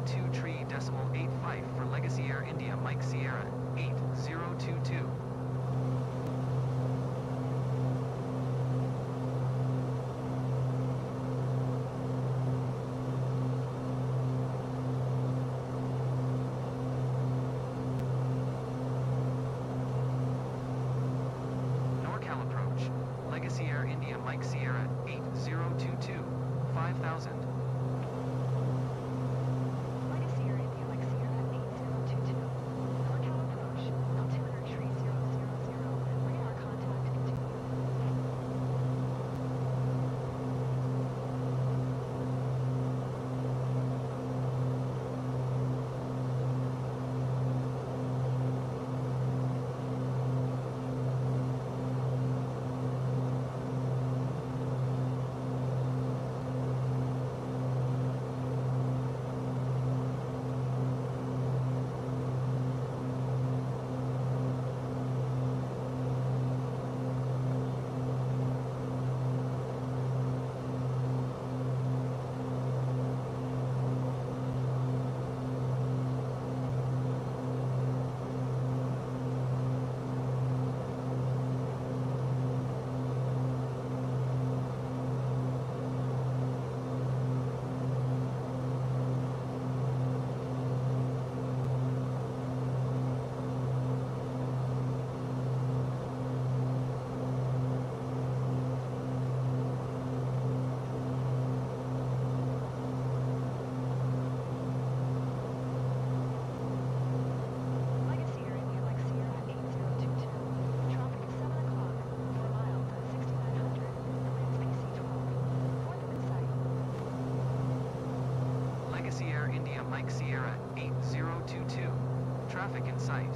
23.85 for Legacy Air India Mike Sierra 8022. NorCal approach. Legacy Air India Mike Sierra 8022. 5000. Legacy Air India Mike Sierra 8022. NorCal approach. Altimeter 3000. Radar contact continued. Legacy Air India Mike Sierra 8022. Traffic at 7 o'clock. 4 miles at 6900. Winds PC 12. Fourth in sight. Legacy Air India Mike Sierra 8022. Traffic in sight.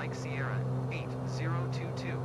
Mike Sierra 8022.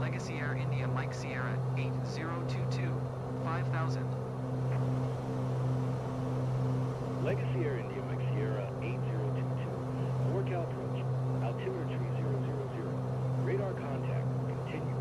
Legacy Air India Mike Sierra 8022, 5000. Legacy Air India Mike Sierra 8022. NorCal approach. Altimeter 3000. Radar contact. Continue.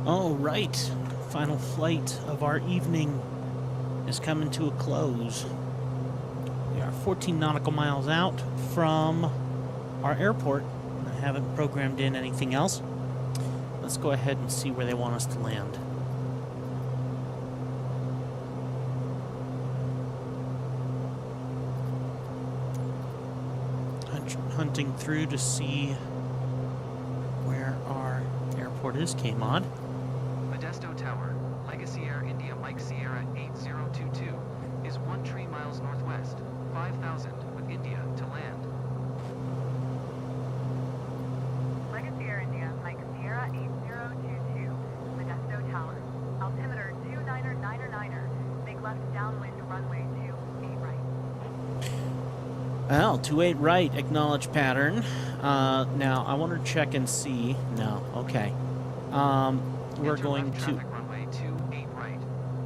All right, final flight of our evening is coming to a close. We are 14 nautical miles out from our airport. I haven't programmed in anything else. Let's go ahead and see where they want us to land. Hunting through to see where our airport is, K-Mod. Modesto Tower, Legacy Air India Mike Sierra 8022, is 13 miles northwest, 5000 with India to land. Legacy Air India Mike Sierra 8022, Modesto Tower. Altimeter 29er. Make left downwind runway 28 right. Well, 28 right, acknowledge pattern. Now, I want to check and see. No, okay. We're Enter going left to... traffic runway 28 right.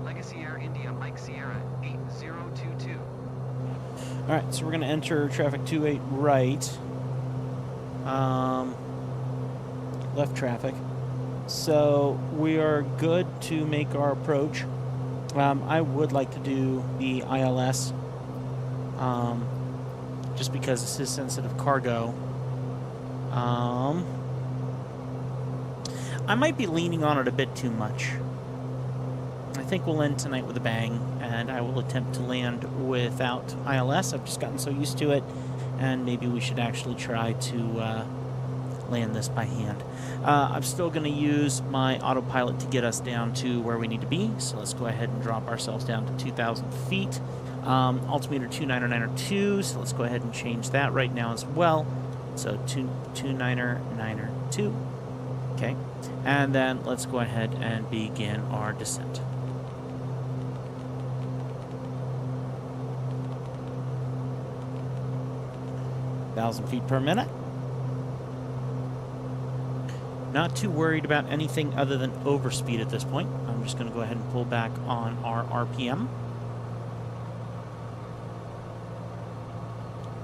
Legacy Air India Mike Sierra 8022. All right, so we're going to enter traffic 28 right. Left traffic. So we are good to make our approach. I would like to do the ILS, just because this is sensitive cargo. I might be leaning on it a bit too much. I think we'll end tonight with a bang, and I will attempt to land without ILS. I've just gotten so used to it, and maybe we should actually try to land this by hand. I'm still going to use my autopilot to get us down to where we need to be, so let's go ahead and drop ourselves down to 2,000 feet. Altimeter 29902, so let's go ahead and change that right now as well. So 29902. Okay, and then let's go ahead and begin our descent. Thousand feet per minute. Not too worried about anything other than overspeed at this point. I'm just going to go ahead and pull back on our RPM.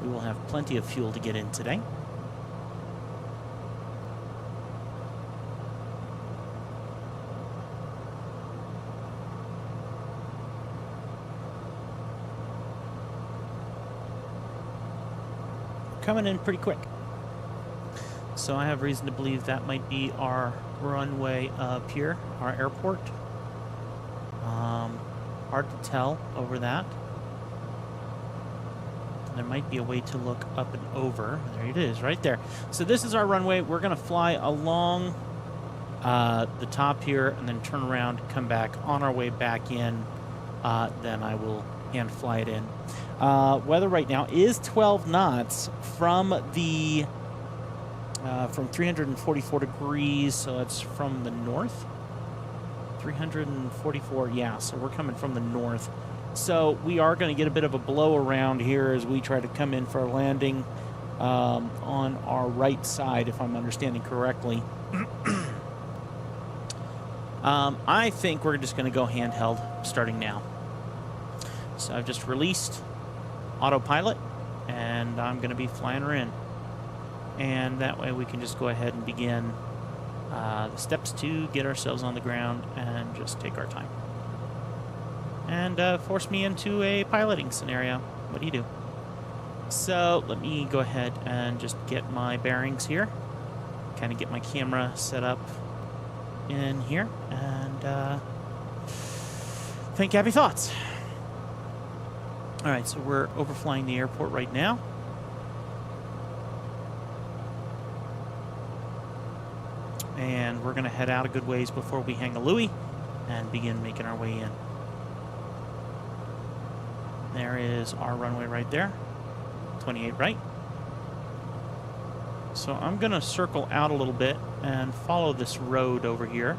We will have plenty of fuel to get in today. Coming in pretty quick. So I have reason to believe that might be our runway up here, our airport. Hard to tell over that. There might be a way to look up and over. There it is, right there. So this is our runway. We're going to fly along the top here and then turn around, come back on our way back in. Then I will hand fly it in. Weather right now is 12 knots from the from 344 degrees, so that's from the north. 344, yeah, so we're coming from the north. So we are going to get a bit of a blow around here as we try to come in for a landing on our right side, if I'm understanding correctly. I think we're just going to go handheld starting now. So I've just released autopilot, and I'm going to be flying her in. And that way we can just go ahead and begin the steps to get ourselves on the ground and just take our time. And force me into a piloting scenario. What do you do? So let me go ahead and just get my bearings here. Kind of get my camera set up in here. And think happy thoughts. All right, so we're overflying the airport right now. And we're going to head out a good ways before we hang a Louie and begin making our way in. There is our runway right there, 28 right. So I'm going to circle out a little bit and follow this road over here.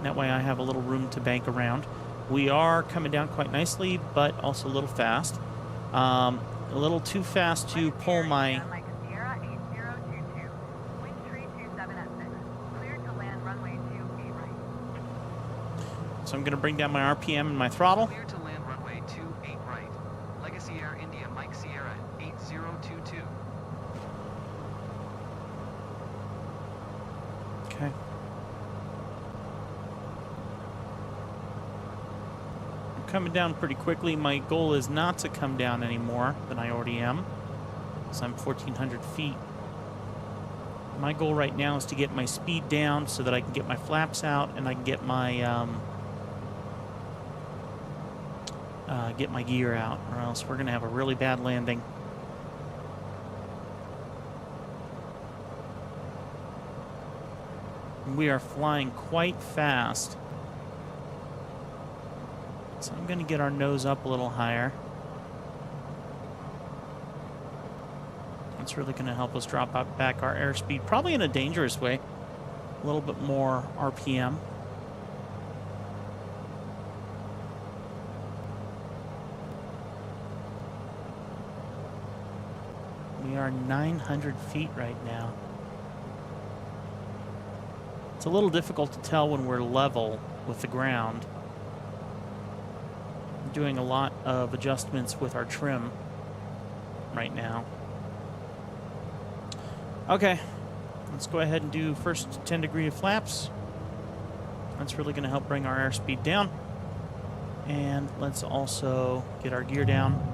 That way I have a little room to bank around. We are coming down quite nicely, but also a little fast. A little too fast to pull my... So I'm going to bring down my RPM and my throttle. Clear to land runway 28 right. Legacy Air India Mike Sierra 8022. Okay. I'm coming down pretty quickly. My goal is not to come down any more than I already am. So I'm 1,400 feet. My goal right now is to get my speed down so that I can get my flaps out and I can get my gear out, or else we're going to have a really bad landing. We are flying quite fast. So I'm going to get our nose up a little higher. That's really going to help us drop back our airspeed, probably in a dangerous way. A little bit more RPM. We are 900 feet right now. It's a little difficult to tell when we're level with the ground. I'm doing a lot of adjustments with our trim right now. Okay, let's go ahead and do first 10 degree of flaps. That's really going to help bring our airspeed down. And let's also get our gear down.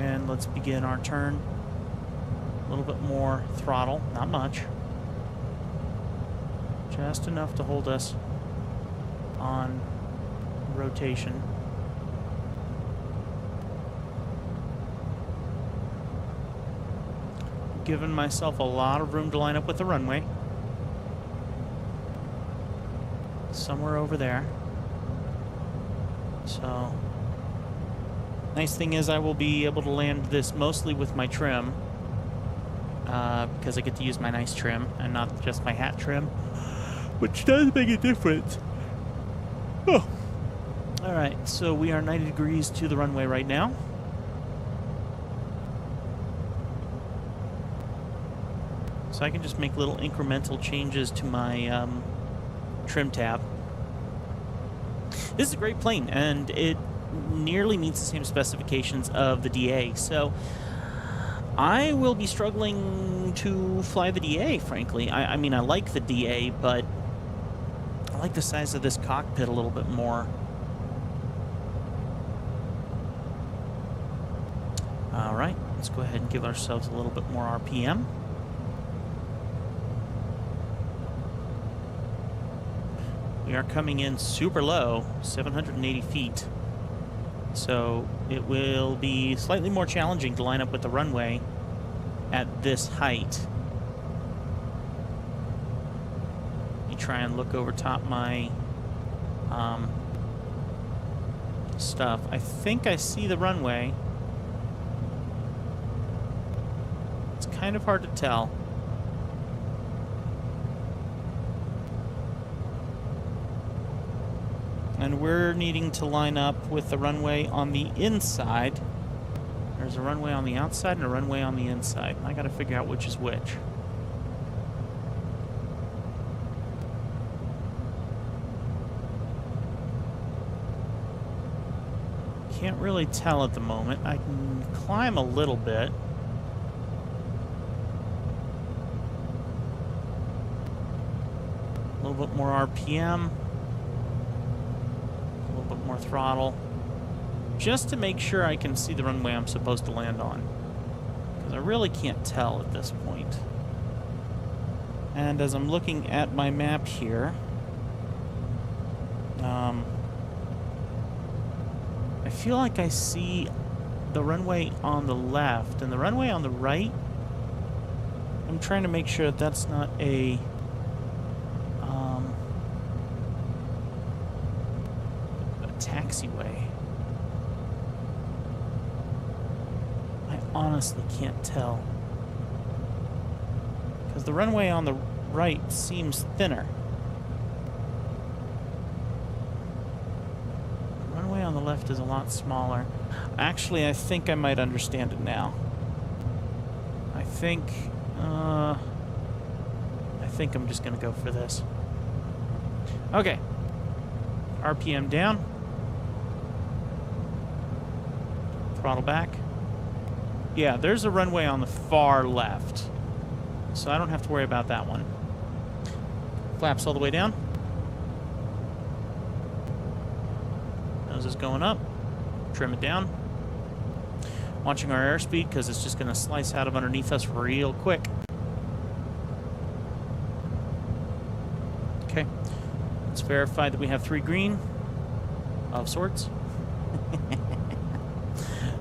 And let's begin our turn. A little bit more throttle, not much. Just enough to hold us on rotation. Giving myself a lot of room to line up with the runway. Somewhere over there. So, nice thing is I will be able to land this mostly with my trim, because I get to use my nice trim and not just my hat trim, which does make a difference. Oh. Alright, so we are 90 degrees to the runway right now. So I can just make little incremental changes to my trim tab. This is a great plane, and it nearly meets the same specifications of the DA, so I will be struggling to fly the DA, frankly. I mean, I like the DA, but I like the size of this cockpit a little bit more. Alright, let's go ahead and give ourselves a little bit more RPM. We are coming in super low, 780 feet. So it will be slightly more challenging to line up with the runway at this height. Let me try and look over top my stuff. I think I see the runway. It's kind of hard to tell. And we're needing to line up with the runway on the inside. There's a runway on the outside and a runway on the inside. I gotta figure out which is which. Can't really tell at the moment. I can climb a little bit. A little bit more RPM. More throttle, just to make sure I can see the runway I'm supposed to land on, because I really can't tell at this point. And as I'm looking at my map here, I feel like I see the runway on the left and the runway on the right. I'm trying to make sure that that's not a taxiway. I honestly can't tell, because the runway on the right seems thinner. The runway on the left is a lot smaller. Actually, I think I might understand it now. I think I'm just gonna go for this. Okay. RPM down. Throttle back. Yeah, there's a runway on the far left, so I don't have to worry about that one. Flaps all the way down. Nose is going up. Trim it down. Watching our airspeed, because it's just going to slice out of underneath us real quick. Okay. Let's verify that we have 3 green of sorts.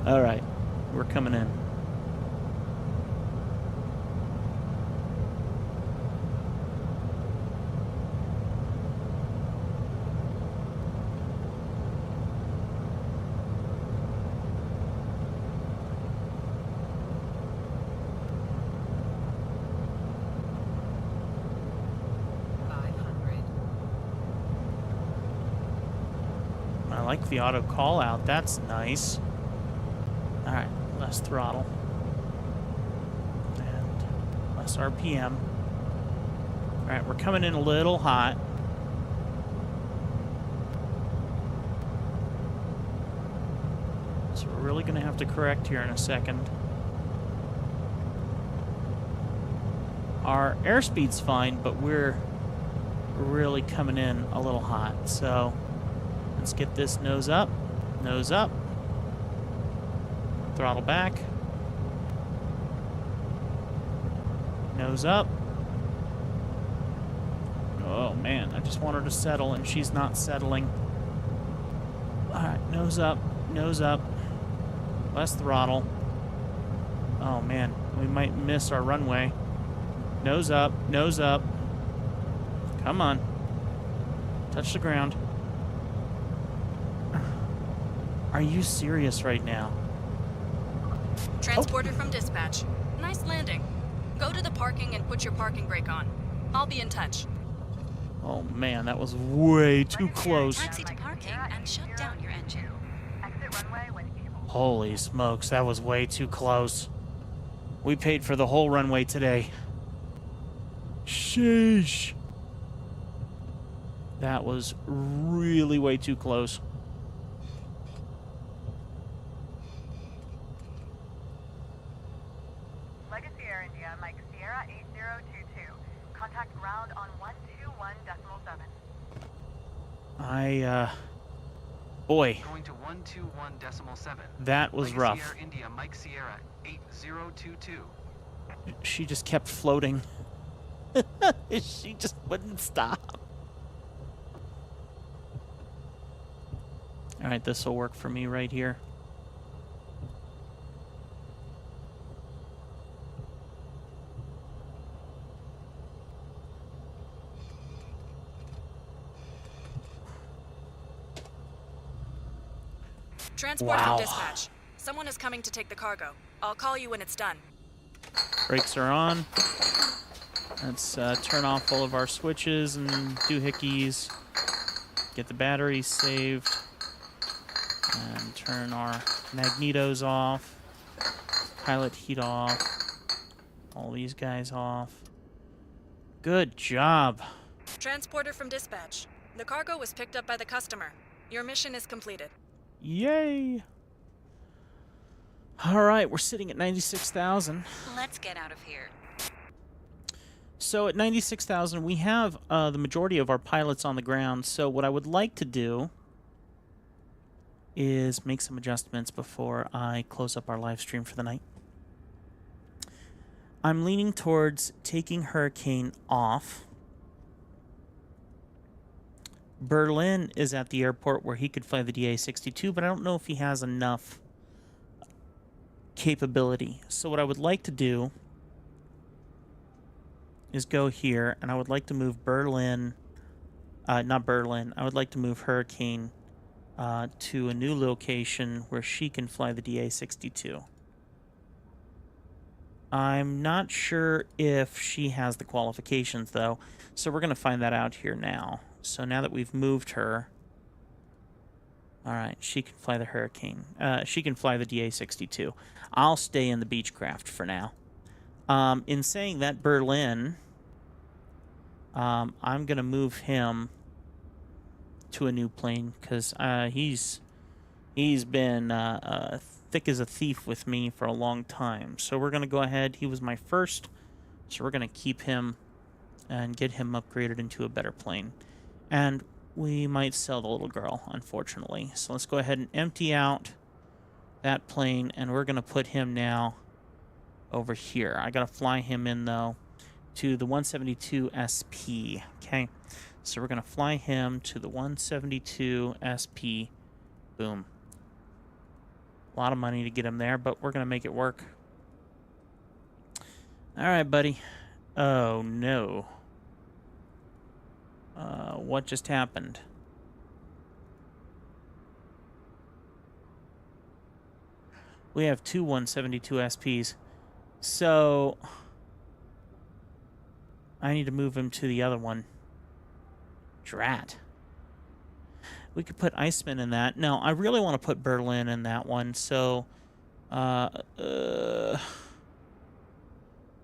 All right, we're coming in. I like the auto call out. That's nice. Alright, less throttle. And less RPM. Alright, we're coming in a little hot. So we're really going to have to correct here in a second. Our airspeed's fine, but we're really coming in a little hot. So let's get this nose up, throttle back, nose up. Oh man, I just want her to settle and she's not settling. Alright, nose up, less throttle. Oh man, we might miss our runway. Nose up. Come on. Touch the ground. Are you serious right now? Transporter from dispatch. Nice landing. Go to the parking and put your parking brake on. I'll be in touch. Oh man, that was way too close. Taxi to parking and shut down your engine. Exit runway when able. Holy smokes, that was way too close. We paid for the whole runway today. Sheesh. That was really way too close. Legacy Air India, Mike Sierra 8022. Contact ground on 121.7. Boy, Going to 121.7. that was Legacy rough. Air India, Mike Sierra 8022. She just kept floating. She just wouldn't stop. Alright, this will work for me right here. Transport Wow. from dispatch. Someone is coming to take the cargo. I'll call you when it's done. Brakes are on. Let's turn off all of our switches and doohickeys. Get the batteries saved. And turn our magnetos off. Pilot heat off. All these guys off. Good job. Transporter from dispatch. The cargo was picked up by the customer. Your mission is completed. Yay! Alright, we're sitting at 96,000. Let's get out of here. So at 96,000, we have the majority of our pilots on the ground. So what I would like to do is make some adjustments before I close up our live stream for the night. I'm leaning towards taking Hurricane off. Berlin is at the airport where he could fly the DA-62, but I don't know if he has enough capability. So what I would like to do is go here, and I would like to move Berlin, not Berlin, I would like to move Hurricane to a new location where she can fly the DA-62. I'm not sure if she has the qualifications, though, so we're going to find that out here now. So now that we've moved her, alright, she can fly the Hurricane. She can fly the DA-62. I'll stay in the Beechcraft for now. In saying that, Berlin, I'm going to move him to a new plane, because he's been thick as a thief with me for a long time. So we're going to go ahead. He was my first, so we're going to keep him and get him upgraded into a better plane. And we might sell the little girl, unfortunately. So let's go ahead and empty out that plane, and we're going to put him now over here. I got to fly him in, though, to the 172 SP. Okay, so we're going to fly him to the 172 SP. Boom. A lot of money to get him there, but we're going to make it work. All right, buddy. Oh, no. What just happened? We have two 172 SPs. So I need to move him to the other one. Drat. We could put Iceman in that. No, I really want to put Berlin in that one. So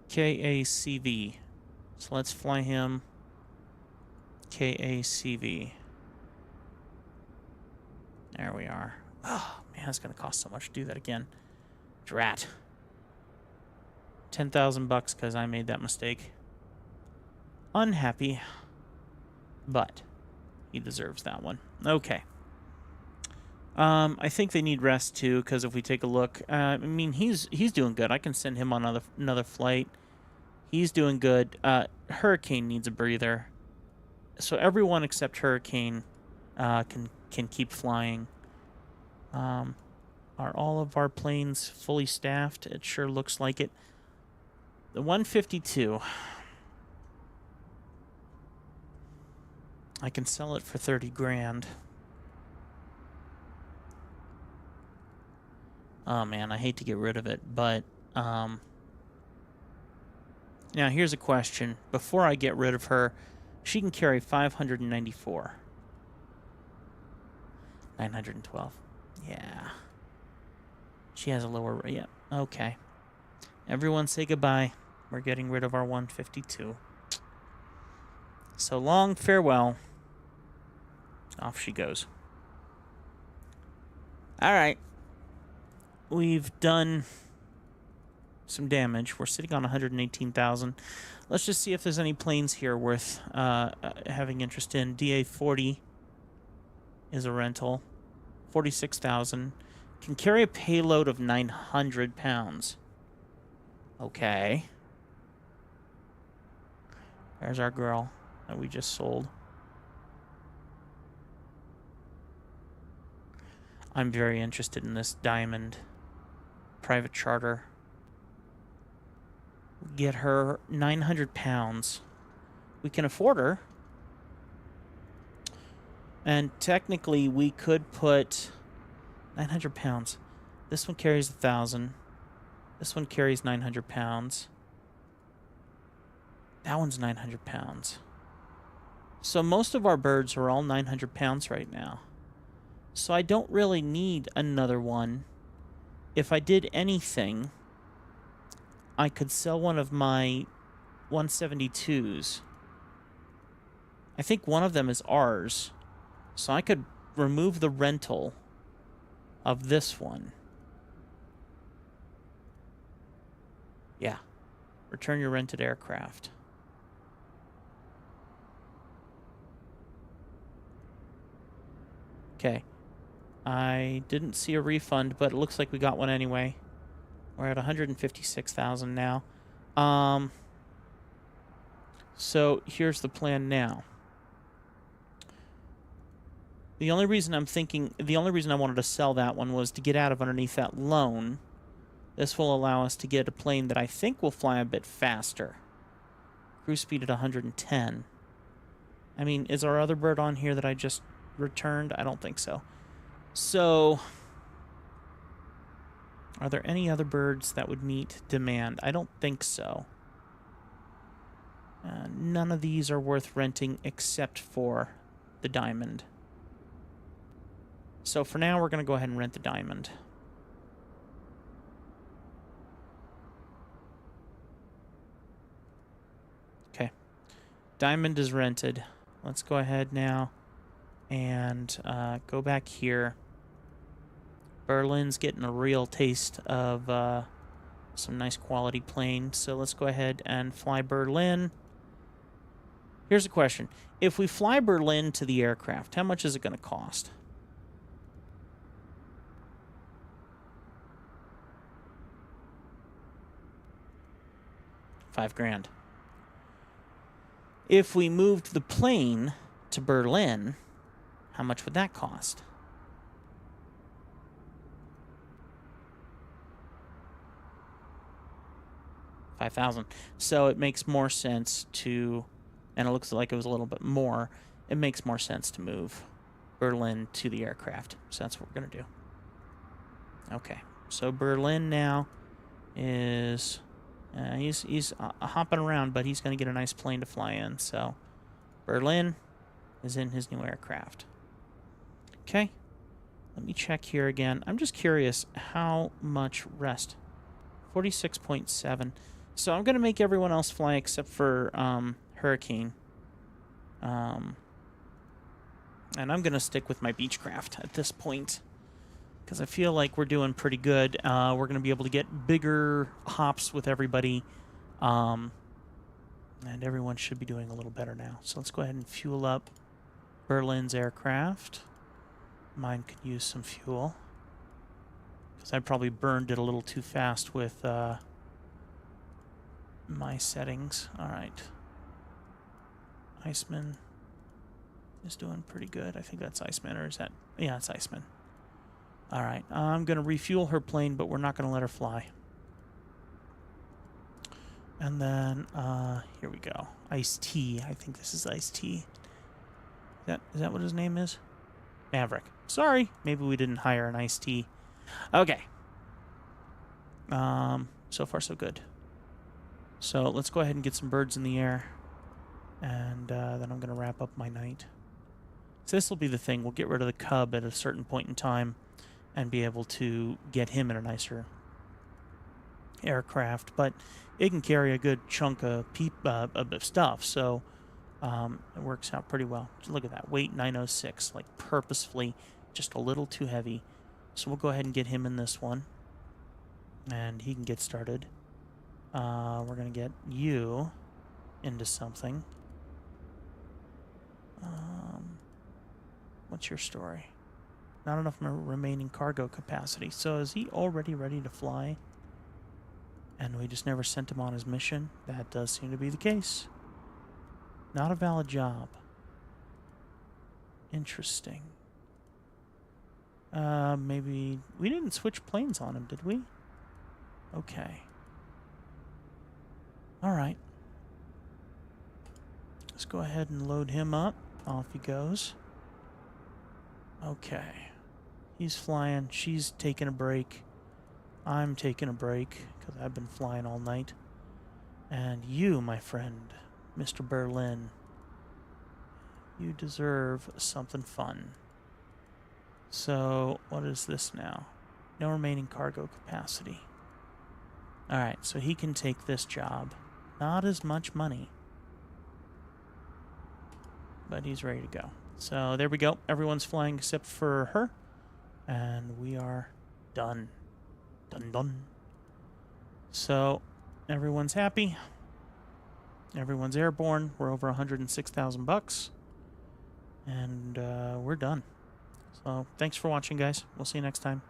KACV. So let's fly him KACV. There we are. Oh, man, it's going to cost so much to do that again. Drat. 10,000 bucks because I made that mistake. Unhappy. But he deserves that one. Okay. I think they need rest too, because if we take a look, I mean, he's doing good. I can send him on another flight. He's doing good. Hurricane needs a breather, so everyone except Hurricane can keep flying. Are all of our planes fully staffed? It sure looks like it. The 152. I can sell it for 30 grand. Oh man, I hate to get rid of it, but now here's a question. Before I get rid of her, she can carry 594. 912. Yeah. She has a lower... Yeah, okay. Everyone say goodbye. We're getting rid of our 152. So long, farewell. Off she goes. Alright. We've done some damage. We're sitting on 118,000. Let's just see if there's any planes here worth having interest in. DA-40 is a rental. 46,000. Can carry a payload of 900 pounds. Okay. There's our girl that we just sold. I'm very interested in this diamond private charter. Get her 900 pounds. We can afford her. And technically, we could put 900 pounds. This one carries 1,000. This one carries 900 pounds. That one's 900 pounds. So most of our birds are all 900 pounds right now. So I don't really need another one. If I did anything, I could sell one of my 172s. I think one of them is ours. So I could remove the rental of this one. Yeah. Return your rented aircraft. Okay. I didn't see a refund, but it looks like we got one anyway. We're at 156,000 now. So here's the plan now. The only reason I wanted to sell that one was to get out of underneath that loan. This will allow us to get a plane that I think will fly a bit faster. Cruise speed at 110. I mean, is our other bird on here that I just returned? I don't think so. So, are there any other birds that would meet demand? I don't think so. None of these are worth renting except for the diamond. So for now, we're going to go ahead and rent the diamond. Okay. Diamond is rented. Let's go ahead now and go back here. Berlin's getting a real taste of some nice quality plane. So let's go ahead and fly Berlin. Here's a question. If we fly Berlin to the aircraft, how much is it going to cost? $5,000. If we moved the plane to Berlin, how much would that cost? $5,000. So it makes more sense to, and it looks like it was a little bit more, it makes more sense to move Berlin to the aircraft. So that's what we're going to do. Okay. So Berlin now is, he's hopping around, but he's going to get a nice plane to fly in. So Berlin is in his new aircraft. Okay. Let me check here again. I'm just curious how much rest. 46.7. So I'm going to make everyone else fly except for Hurricane. And I'm going to stick with my Beechcraft at this point, because I feel like we're doing pretty good. We're going to be able to get bigger hops with everybody. And everyone should be doing a little better now. So let's go ahead and fuel up Berlin's aircraft. Mine could use some fuel, because I probably burned it a little too fast with my settings. All right. Iceman is doing pretty good. I think that's Iceman, or is that... Yeah, it's Iceman. All right. I'm going to refuel her plane, but we're not going to let her fly. And then, here we go. Ice-T. I think this is Ice-T. Is that what his name is? Maverick. Sorry. Maybe we didn't hire an Ice-T. Okay. So far, so good. So let's go ahead and get some birds in the air. And then I'm going to wrap up my night. So this will be the thing. We'll get rid of the Cub at a certain point in time and be able to get him in a nicer aircraft. But it can carry a good chunk of stuff. So it works out pretty well. Look at that. Weight 906. Like purposefully just a little too heavy. So we'll go ahead and get him in this one. And he can get started. We're going to get you into something. What's your story? Not enough remaining cargo capacity. So is he already ready to fly? And we just never sent him on his mission? That does seem to be the case. Not a valid job. Interesting. Maybe... We didn't switch planes on him, did we? Okay. Alright. Let's go ahead and load him up. Off he goes. Okay. He's flying. She's taking a break. I'm taking a break, because I've been flying all night. And you, my friend, Mr. Berlin, you deserve something fun. So, what is this now? No remaining cargo capacity. Alright, so he can take this job. Not as much money. But he's ready to go. So, there we go. Everyone's flying except for her. And we are done. Done, done. So, everyone's happy. Everyone's airborne. We're over 106,000 bucks. And we're done. So, thanks for watching, guys. We'll see you next time.